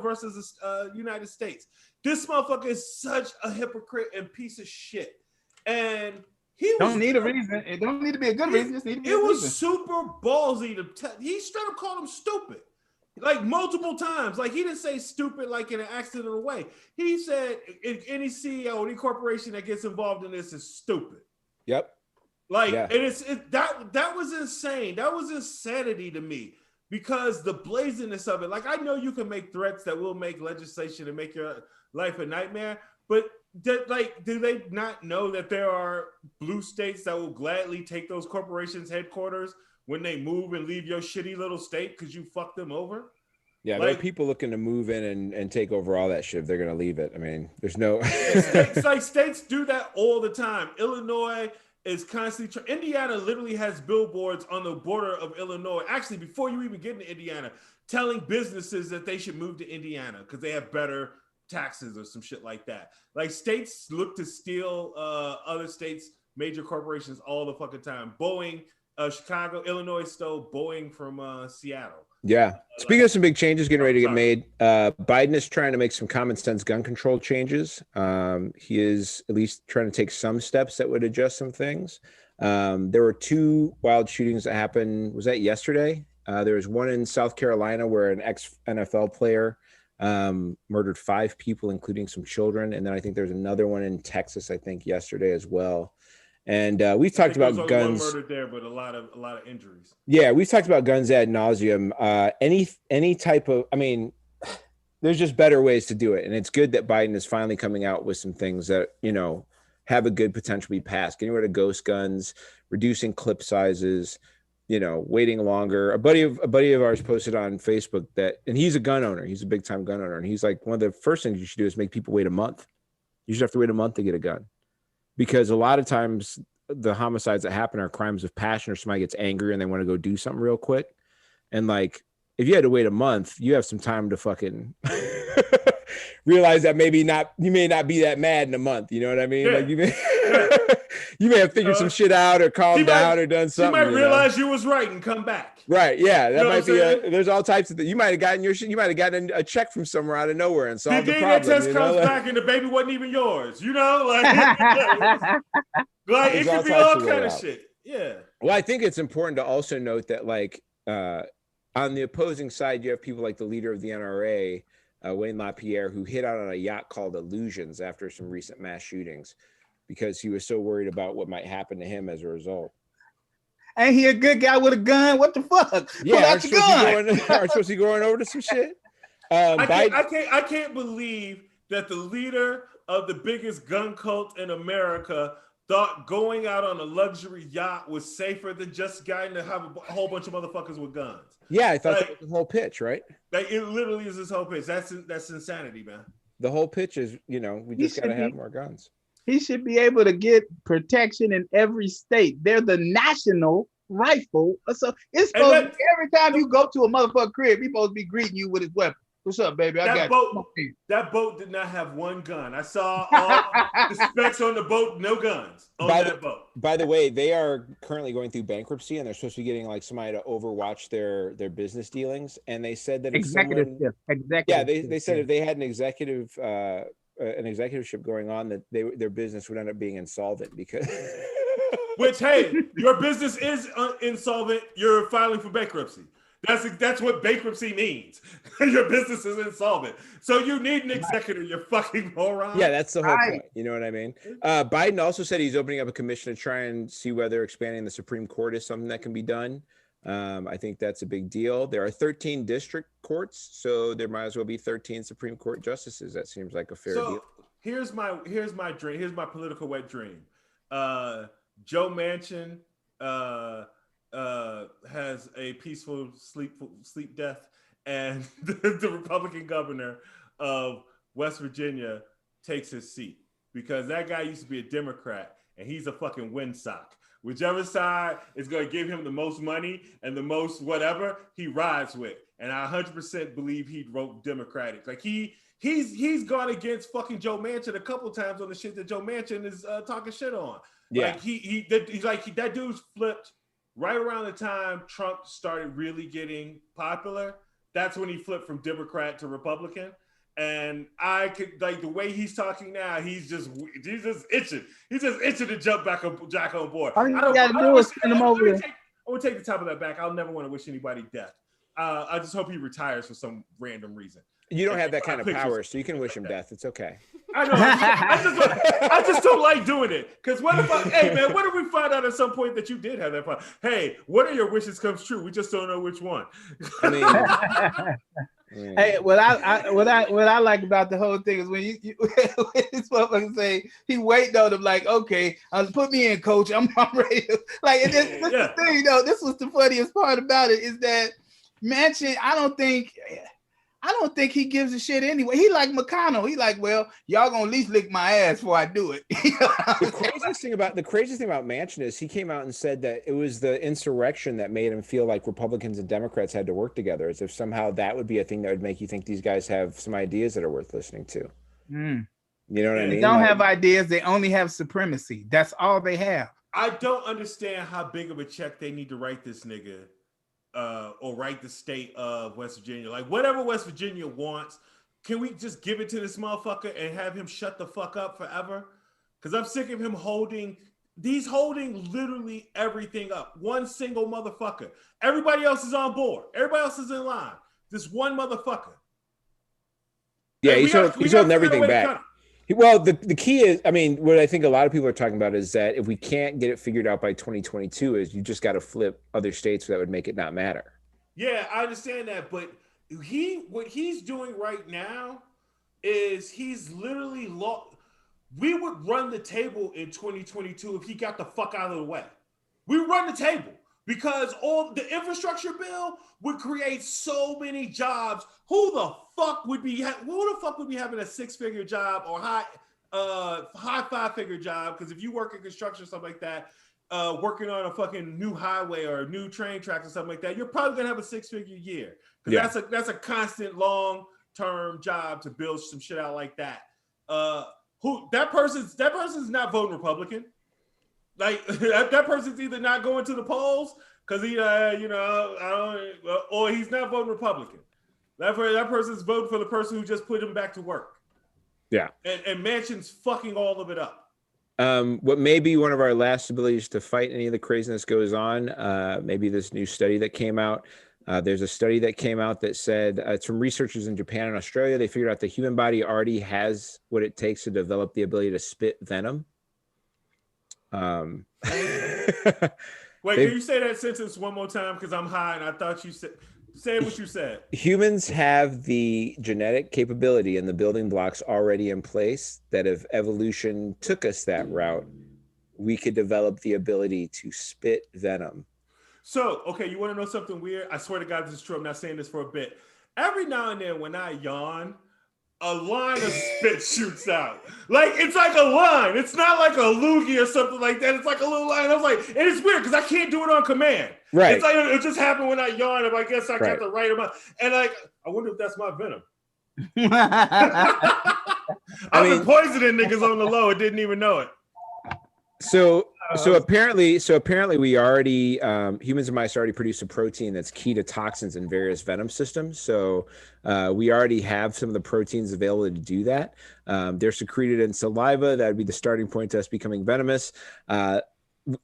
versus the United States. This motherfucker is such a hypocrite and piece of shit. And he don't need a reason. It don't need to be a good reason. It was super ballsy he straight up called him stupid. Like multiple times. Like he didn't say stupid like in an accidental way. He said any CEO, any corporation that gets involved in this is stupid. Yep. Like, and that was insane. That was insanity to me because the blazenness of it. Like, I know you can make threats that will make legislation and make your life a nightmare, but do they not know that there are blue states that will gladly take those corporations' headquarters when they move and leave your shitty little state because you fucked them over? Yeah, there are people looking to move in and take over all that shit if they're going to leave it. I mean, there's no... states do that all the time. Illinois is constantly... Indiana literally has billboards on the border of Illinois. Actually, before you even get into Indiana, telling businesses that they should move to Indiana because they have better taxes or some shit like that. Like, states look to steal other states' major corporations all the fucking time. Boeing Chicago, Illinois stole Boeing from Seattle. Yeah. Speaking of some big changes getting ready to get made, Biden is trying to make some common sense gun control changes. He is at least trying to take some steps that would adjust some things. There were 2 wild shootings that happened. Was that yesterday? There was one in South Carolina where an ex-NFL player murdered 5 people, including some children. And then I think there's another one in Texas, I think, yesterday as well. And we've talked about guns. One murdered there, but a lot of injuries. Yeah, we've talked about guns ad nauseum. Any type of, I mean, there's just better ways to do it, and it's good that Biden is finally coming out with some things that have a good potential to be passed. Getting rid of ghost guns, reducing clip sizes, waiting longer. A buddy of ours posted on Facebook that, and he's a gun owner. He's a big time gun owner, and he's like, one of the first things you should do is make people wait a month. You should have to wait a month to get a gun. Because a lot of times the homicides that happen are crimes of passion, or somebody gets angry and they want to go do something real quick. And like, if you had to wait a month, you have some time to fucking realize that you may not be that mad in a month. You know what I mean? Yeah. Like you may have figured some shit out or calmed down or done something. You might realize you was right and come back. Right. Yeah. That might be there's all types of things. You might have gotten you might have gotten a check from somewhere out of nowhere and solved the problem. The test comes back and the baby wasn't even yours. Like it could be all kind of shit. Yeah. Well, I think it's important to also note that on the opposing side, you have people like the leader of the NRA, Wayne LaPierre, who hit out on a yacht called Illusions after some recent mass shootings because he was so worried about what might happen to him as a result. Ain't he a good guy with a gun? What the fuck? Yeah, aren't supposed to be going over to some shit. I can't believe that the leader of the biggest gun cult in America thought going out on a luxury yacht was safer than just getting to have a whole bunch of motherfuckers with guns. Yeah, I thought that was the whole pitch, right? It literally is this whole pitch. That's insanity, man. The whole pitch is, we just got to have more guns. He should be able to get protection in every state. They're the national rifle. So it's supposed to be every time you go to a motherfucker crib, he's supposed to be greeting you with his weapon. What's up, baby? That boat did not have one gun. I saw all the specs on the boat, no guns on that boat. By the way, they are currently going through bankruptcy, and they're supposed to be getting somebody to overwatch their business dealings. And they said that they said if they had an executiveship going on, that their business would end up being insolvent because. Which, hey, your business is insolvent. You're filing for bankruptcy. That's what bankruptcy means. Your business is insolvent. So you need an executor, you fucking moron. Yeah, that's the whole point. You know what I mean? Biden also said he's opening up a commission to try and see whether expanding the Supreme Court is something that can be done. I think that's a big deal. There are 13 district courts, so there might as well be 13 Supreme Court justices. That seems like a fair deal. Here's my dream. Here's my political wet dream. Joe Manchin has a peaceful sleep death, and the Republican governor of West Virginia takes his seat because that guy used to be a Democrat and he's a fucking windsock. Whichever side is going to give him the most money and the most whatever, he rides with. And I 100% believe he'd vote Democratic. Like he's gone against fucking Joe Manchin a couple times on the shit that Joe Manchin is talking shit on. Yeah, like that dude's flipped. Right around the time Trump started really getting popular, that's when he flipped from Democrat to Republican. And I could the way he's talking now, he's just itching. He's just itching to jump back on board. All you gotta do is send him over there. I would take the top of that back. I'll never want to wish anybody death. I just hope he retires for some random reason. You don't have that kind of power, so you can wish him death. It's okay. I know. I just don't like doing it. Because what if we find out at some point that you did have that power? Hey, one of your wishes comes true. We just don't know which one. I mean, hey, what I like about the whole thing is when when this motherfucker say he waiting on him like, okay, put me in, coach. I'm ready. The thing, this was the funniest part about it is that Manchin, I don't think he gives a shit anyway. He like McConnell. He like, well, y'all gonna at least lick my ass before I do it. The craziest thing about Manchin is he came out and said that it was the insurrection that made him feel like Republicans and Democrats had to work together, as if somehow that would be a thing that would make you think these guys have some ideas that are worth listening to. You know what I mean? They don't have ideas. They only have supremacy. That's all they have. I don't understand how big of a check they need to write this nigga, or write the state of West Virginia. Like whatever West Virginia wants, can we just give it to this motherfucker and have him shut the fuck up forever? Because I'm sick of him holding literally everything up. One single motherfucker. Everybody else is on board. Everybody else is in line. This one motherfucker. Yeah, And he's holding everything back. Well, the key is, I mean, what I think a lot of people are talking about is that if we can't get it figured out by 2022, is you just got to flip other states that would make it not matter. Yeah, I understand that, but what he's doing right now is he's literally we would run the table in 2022 if he got the fuck out of the way. We would run the table because all the infrastructure bill would create so many jobs. Who the fuck would be having a 6-figure job or high 5-figure job? Because if you work in construction or something like that, working on a fucking new highway or a new train tracks or something like that, you're probably gonna have a 6-figure year. Because that's a constant long-term job to build some shit out like that. That person's not voting Republican. Like that person's either not going to the polls because or he's not voting Republican. That person's voting for the person who just put him back to work. Yeah. And Manchin's fucking all of it up. What may be one of our last abilities to fight any of the craziness goes on, maybe this new study that came out. There's a study that came out that said it's from researchers in Japan and Australia. They figured out the human body already has what it takes to develop the ability to spit venom. Wait, can you say that sentence one more time? Because I'm high and I thought you said... Say what you said. Humans have the genetic capability and the building blocks already in place that if evolution took us that route, we could develop the ability to spit venom. So, okay, you want to know something weird? I swear to God, this is true. I'm not saying this for a bit. Every now and then when I yawn, a line of spit shoots out. Like, it's like a line. It's not like a loogie or something like that. It's like a little line. I was like, and it's weird because I can't do it on command. Right. It's like it just happened when I yawn. If I guess I got the right amount. And like, I wonder if that's my venom. I've been poisoning niggas on the low and didn't even know it. So apparently we already humans and mice already produce a protein that's key to toxins in various venom systems. So we already have some of the proteins available to do that. They're secreted in saliva. That would be the starting point to us becoming venomous.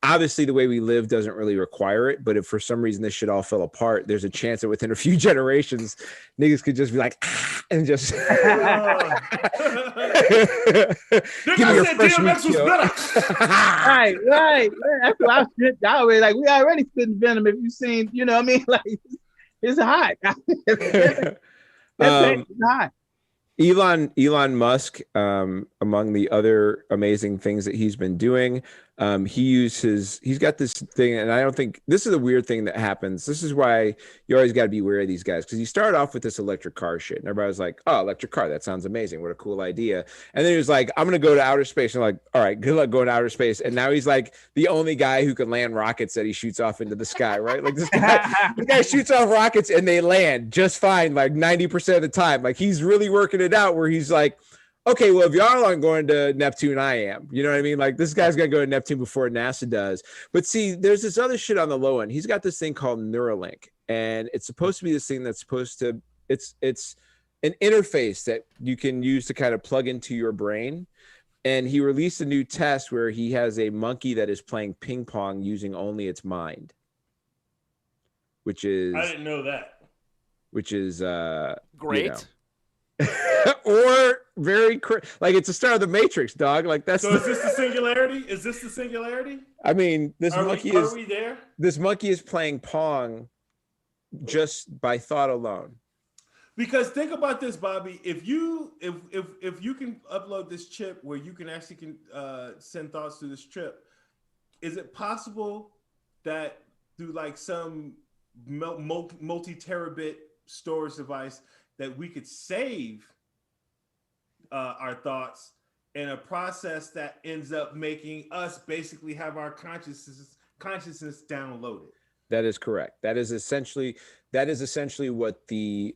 Obviously, the way we live doesn't really require it, but if for some reason this shit all fell apart, there's a chance that within a few generations, niggas could just be like, and just give me your fresh meat kill. Right. That's what I was already like. We already spitting venom. If you've seen, you know what I mean? Like, it's hot. It's hot. Elon Musk, among the other amazing things that he's been doing, he's got this thing, and I don't think this is a weird thing that happens. This is why you always got to be wary of these guys, because he started off with this electric car shit, and everybody was like, "Oh, electric car, that sounds amazing. What a cool idea!" And then he was like, "I'm gonna go to outer space." And I'm like, "All right, good luck going to outer space." And now he's like the only guy who can land rockets that he shoots off into the sky, right? Like this guy shoots off rockets and they land just fine, like 90% of the time. Like he's really working it out where he's like, okay, well, if y'all aren't going to Neptune, I am. You know what I mean? Like this guy's gonna go to Neptune before NASA does. But see, there's this other shit on the low end. He's got this thing called Neuralink, and it's supposed to be this thing that's supposed to it's an interface that you can use to kind of plug into your brain. And he released a new test where he has a monkey that is playing ping pong using only its mind, which is I didn't know that. Which is great. You know, or very like it's the start of the Matrix, dog. Like that's. So is this the singularity? Is this the singularity? I mean, are we there? This monkey is playing Pong just by thought alone. Because think about this, Bobby. If you can upload this chip where you can actually send thoughts to this chip, is it possible that through like some multi-terabit storage device that we could save our thoughts in a process that ends up making us basically have our consciousness downloaded? That is correct. That is essentially what the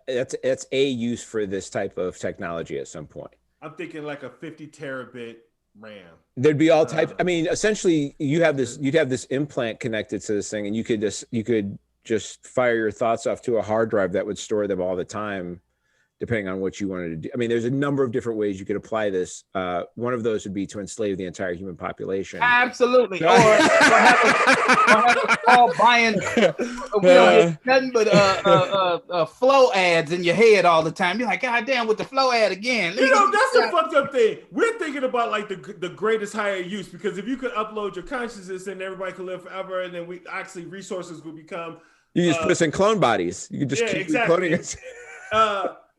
that's a use for this type of technology at some point. I'm thinking like a 50 terabit RAM. There'd be all types. I mean, essentially, you'd have this implant connected to this thing, and you could just fire your thoughts off to a hard drive that would store them all the time, depending on what you wanted to do. I mean, there's a number of different ways you could apply this. One of those would be to enslave the entire human population. Absolutely. Or have us all buying, we don't get nothing but flow ads in your head all the time. You're like, God damn, with the flow ad again. You know, that's the fucked up thing. We're thinking about like the greatest higher use, because if you could upload your consciousness, then everybody could live forever, and then resources would become. You just put us in clone bodies. You could just keep cloning us.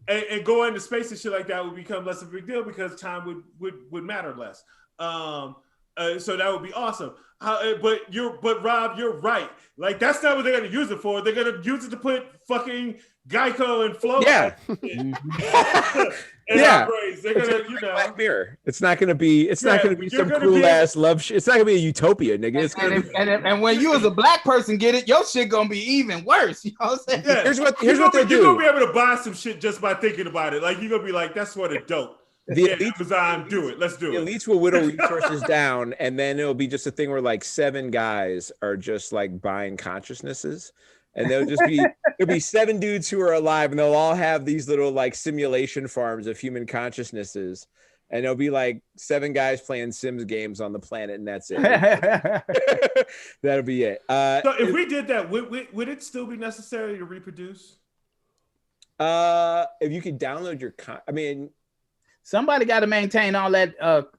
And going into space and shit like that would become less of a big deal, because time would matter less. So that would be awesome. But Rob, you're right. Like, that's not what they're gonna use it for. They're gonna use it to put fucking Geico and Flow. Yeah. Yeah. They're gonna, you know. Black Mirror. It's not gonna be some cool ass love shit. It's not gonna be a utopia, nigga. It's gonna be... and when you as a black person get it, your shit gonna be even worse. You know what I'm saying? Yeah. Here's what they do. You're gonna be able to buy some shit just by thinking about it. Like, you're gonna be like, that's what a dope. The elites, Amazon, do it. Let's do it. The elites will whittle resources down, and then it'll be just a thing where like 7 guys are just like buying consciousnesses, and there'll be 7 dudes who are alive, and they'll all have these little like simulation farms of human consciousnesses, and there'll be like 7 guys playing Sims games on the planet, and that's it. That'll be it. So if we did that, would it still be necessary to reproduce? If you could download your somebody got to maintain all that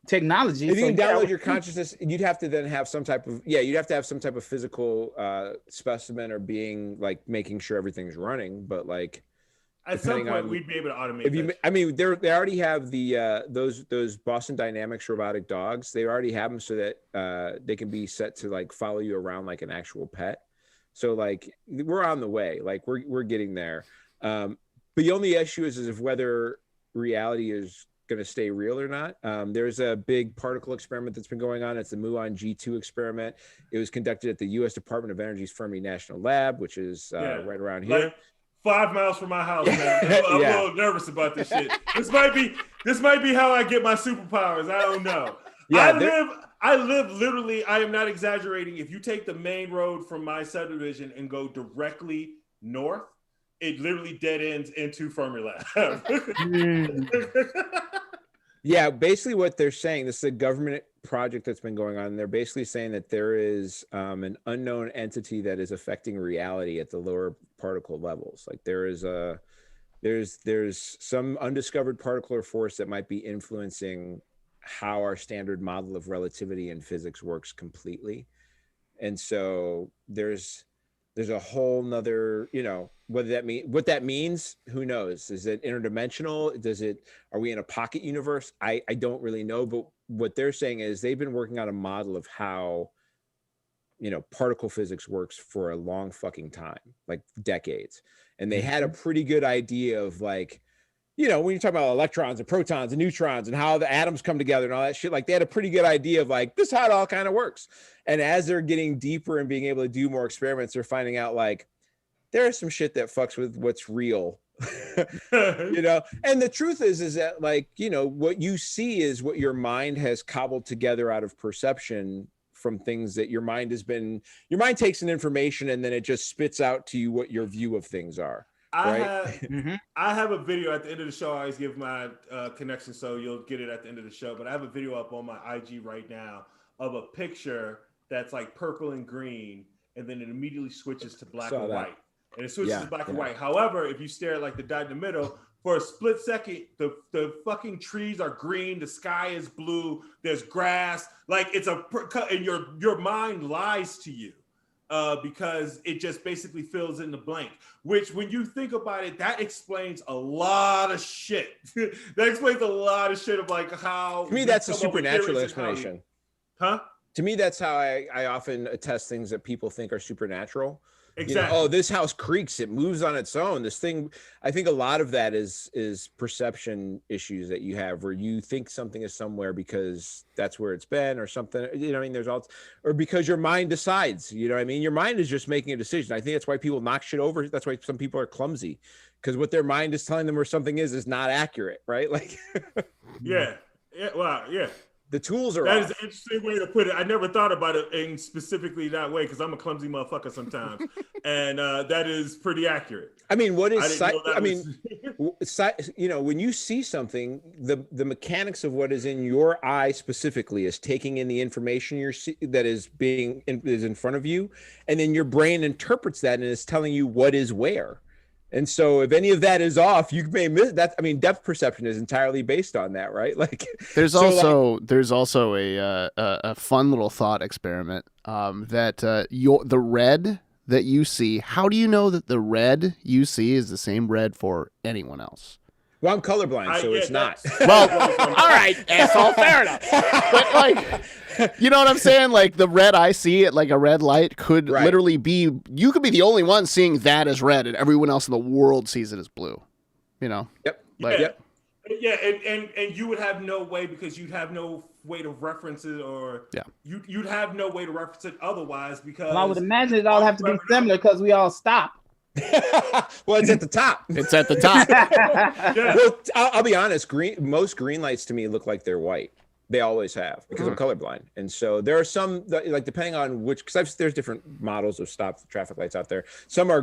technology. If you can download your consciousness, you'd have to then have some type of physical specimen or being, like, making sure everything's running. But like, at some point, we'd be able to automate. They already have those Boston Dynamics robotic dogs. They already have them so that they can be set to like follow you around like an actual pet. So like, we're on the way. Like, we're getting there. But the only issue is if whether reality is going to stay real or not. There's a big particle experiment that's been going on. It's the Muon G2 experiment. It was conducted at the U.S. Department of Energy's Fermi National Lab, which is right around here. Like 5 miles from my house, man. I'm a little nervous about this shit. This might be how I get my superpowers. I don't know. Yeah, I live literally, I am not exaggerating. If you take the main road from my subdivision and go directly north, it literally dead ends into Fermi Lab. Yeah, basically what they're saying, this is a government project that's been going on. They're basically saying that there is an unknown entity that is affecting reality at the lower particle levels. Like there's some undiscovered particular force that might be influencing how our standard model of relativity and physics works completely. And so there's a whole nother, what that means, who knows? Is it interdimensional? Are we in a pocket universe? I don't really know, but what they're saying is they've been working on a model of how, particle physics works for a long fucking time, like decades. And they had a pretty good idea of like, when you're talking about electrons and protons and neutrons and how the atoms come together and all that shit, like they had a pretty good idea of like, this is how it all kind of works. And as they're getting deeper and being able to do more experiments, they're finding out like, there is some shit that fucks with what's real, and the truth is that like, what you see is what your mind has cobbled together out of perception from things that your mind takes in information and then it just spits out to you what your view of things are. I have a video at the end of the show. I always give my connection, so you'll get it at the end of the show. But I have a video up on my IG right now of a picture that's like purple and green, and then it immediately switches to black and white. And it switches to black and white. However, if you stare at like the dot in the middle, for a split second, the fucking trees are green, the sky is blue, there's grass. Like it's and your mind lies to you. Because it just basically fills in the blank, which when you think about it, that explains a lot of shit. That explains a lot of shit of like how. To me, that's a supernatural explanation. Huh? To me, that's how I often attest things that people think are supernatural. Exactly. This house creaks, it moves on its own. This thing, I think a lot of that is perception issues that you have where you think something is somewhere because that's where it's been or something. There's all, or because your mind decides, your mind is just making a decision. I think that's why people knock shit over. That's why some people are clumsy, because what their mind is telling them where something is not accurate, right? Like, yeah. Well, yeah. The tools are That off. is an interesting way to put it. I never thought about it in specifically that way because I'm a clumsy motherfucker sometimes, and that is pretty accurate. I mean, what is I didn't know that when you see something, the mechanics of what is in your eye specifically is taking in the information that is in front of you, and then your brain interprets that and is telling you what is where. And so if any of that is off, you may miss that. I mean, depth perception is entirely based on that, right? Like there's also a fun little thought experiment that the red that you see, how do you know that the red you see is the same red for anyone else? Well, I'm colorblind, so it's not. Well, all right, asshole, fair enough. But like, you know what I'm saying? Like the red I see at like a red light could literally be, you could be the only one seeing that as red and everyone else in the world sees it as blue. You know? Yep. Like, yeah. Yeah, and you would have no way because you'd have no way to reference it, or you'd have no way to reference it otherwise because. Well, I would imagine it all have to be similar because we all stop. Well, it's at the top. It's at the top. Yeah. Well, I'll be honest. Most green lights to me look like they're white. They always have because I'm colorblind, and so there are some that, like depending on which, because there's different models of stop traffic lights out there. Some are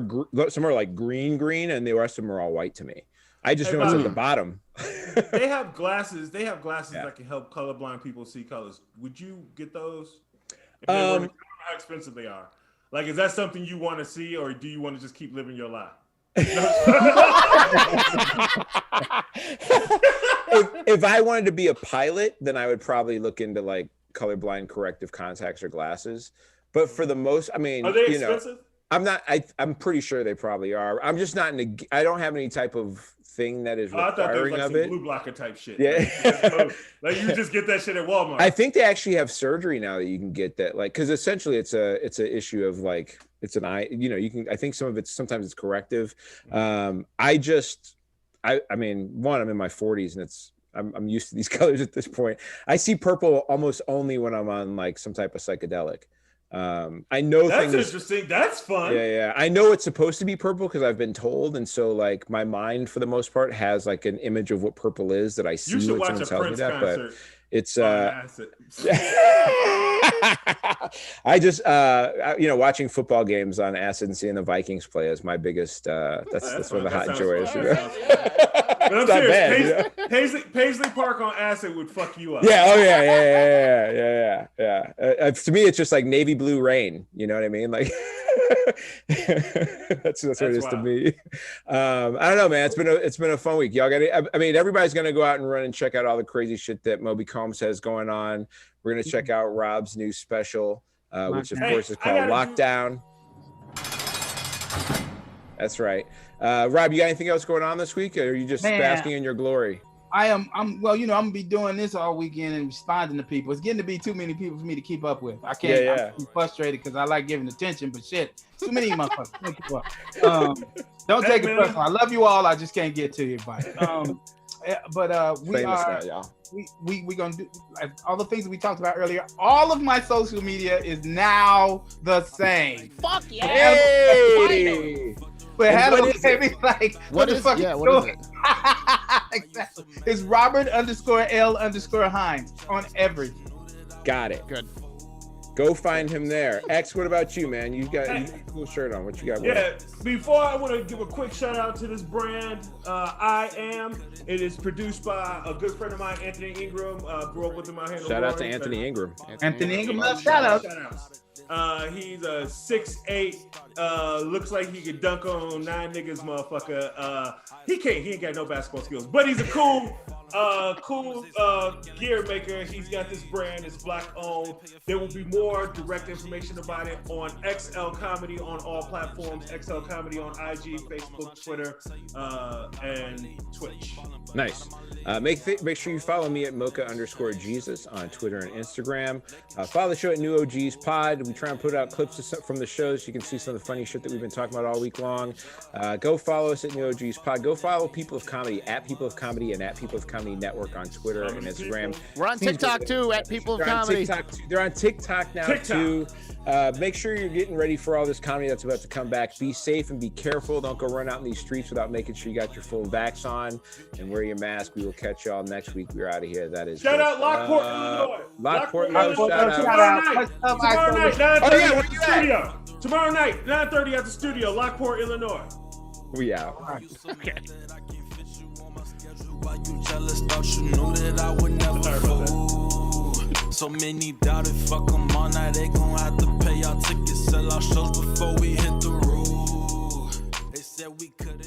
like green, and the rest of them are all white to me. I just know it's at the bottom. They have glasses. That can help colorblind people see colors. Would you get those? I don't know how expensive they are. Like, is that something you want to see, or do you want to just keep living your life? If I wanted to be a pilot, then I would probably look into like colorblind corrective contacts or glasses. But for the most, I mean, are they expensive? I'm pretty sure they probably are. I'm just not I don't have any type of thing that is requiring I thought there was like of some it. blue blocker type shit. Yeah. Like you just get that shit at Walmart. I think they actually have surgery now that you can get that, like, because essentially it's an issue of like it's an eye. You know, you can. I think sometimes it's corrective. I mean, I'm in my 40s and I'm used to these colors at this point. I see purple almost only when I'm on like some type of psychedelic. I know that's interesting. That's fun. Yeah. I know it's supposed to be purple because I've been told, and so like my mind for the most part has like an image of what purple is that I see. You should when watch a someone tells Prince me that, concert. but it's I just watching football games on acid and seeing the Vikings play is my biggest that's one of the hot joys. But I'm serious. Paisley Park on acid would fuck you up. Yeah. Oh yeah. To me, it's just like navy blue rain. You know what I mean? Like that's what it is to me. I don't know, man. It's been a fun week. Y'all got it. I mean, everybody's gonna go out and run and check out all the crazy shit that Moby Combs has going on. We're gonna check out Rob's new special, which of course is called Lockdown. That's right. Rob, you got anything else going on this week, or are you just basking in your glory? I'm gonna be doing this all weekend and responding to people. It's getting to be too many people for me to keep up with. I can't. I'm frustrated because I like giving attention, but shit, too many motherfuckers. Don't take it personal. I love you all. I just can't get to you, buddy. We gonna do all the things that we talked about earlier. All of my social media is now the same. Fuck yeah! Hey! But how do they like? What the fuck? Yeah, what is it? Exactly. It's Robert_L_Hines on everything. Got it. Good. Go find him there. X, what about you, man? You got a cool shirt on. What you got? Yeah. Before I want to give a quick shout out to this brand, I Am. It is produced by a good friend of mine, Anthony Ingram. Grew up with him out here. Shout out to Anthony Ingram. Anthony Ingram, shout out. He's a 6'8", looks like he could dunk on 9 niggas, motherfucker. He ain't got no basketball skills, but he's a cool gear maker. He's got this brand, it's black owned. There will be more direct information about it on XL Comedy on all platforms. XL Comedy on IG, Facebook, Twitter, and Twitch. Nice. Make sure you follow me at Mocha_Jesus on Twitter and Instagram. Follow the show at New OGs Pod. We try and put out clips from the shows. You can see some of the funny shit that we've been talking about all week long. Go follow us at New OGs Pod. Go follow People of Comedy at People of Comedy and at People of Comedy Network on Twitter and Instagram. We're on TikTok too at People of Comedy. They're on TikTok now too. Make sure you're getting ready for all this comedy that's about to come back. Be safe and be careful. Don't go run out in these streets without making sure you got your full vax on and wear your mask. We will catch y'all next week. We're out of here. That is shout out Lockport, Illinois. Lockport, Illinois. shout out. Tomorrow night, 9:30 where at the you studio. Tomorrow night, 9:30 at the studio, Lockport, Illinois. We out. Okay. Why you jealous? Thought you knew that I would never fold. So many doubted, fuck them all. Now they gon' have to pay our tickets, sell our shows before we hit the road. They said we could.